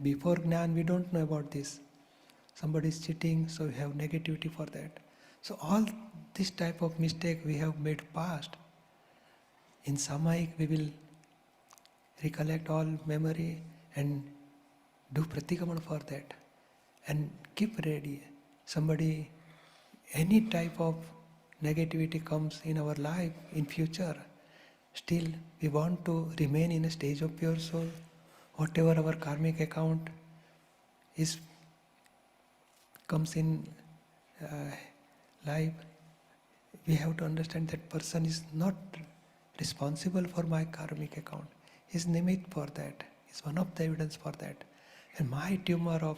Speaker 2: before Gnan we don't know about this. Somebody is cheating, so we have negativity for that. So all this type of mistake we have made past. In Samayik we will recollect all memory and do Pratikraman for that. And keep ready. Somebody, any type of negativity comes in our life in future, still we want to remain in a stage of pure soul. Whatever our karmic account comes in life, we have to understand that person is not responsible for my karmic account. He is nimit for that. He is one of the evidence for that. And my tumor of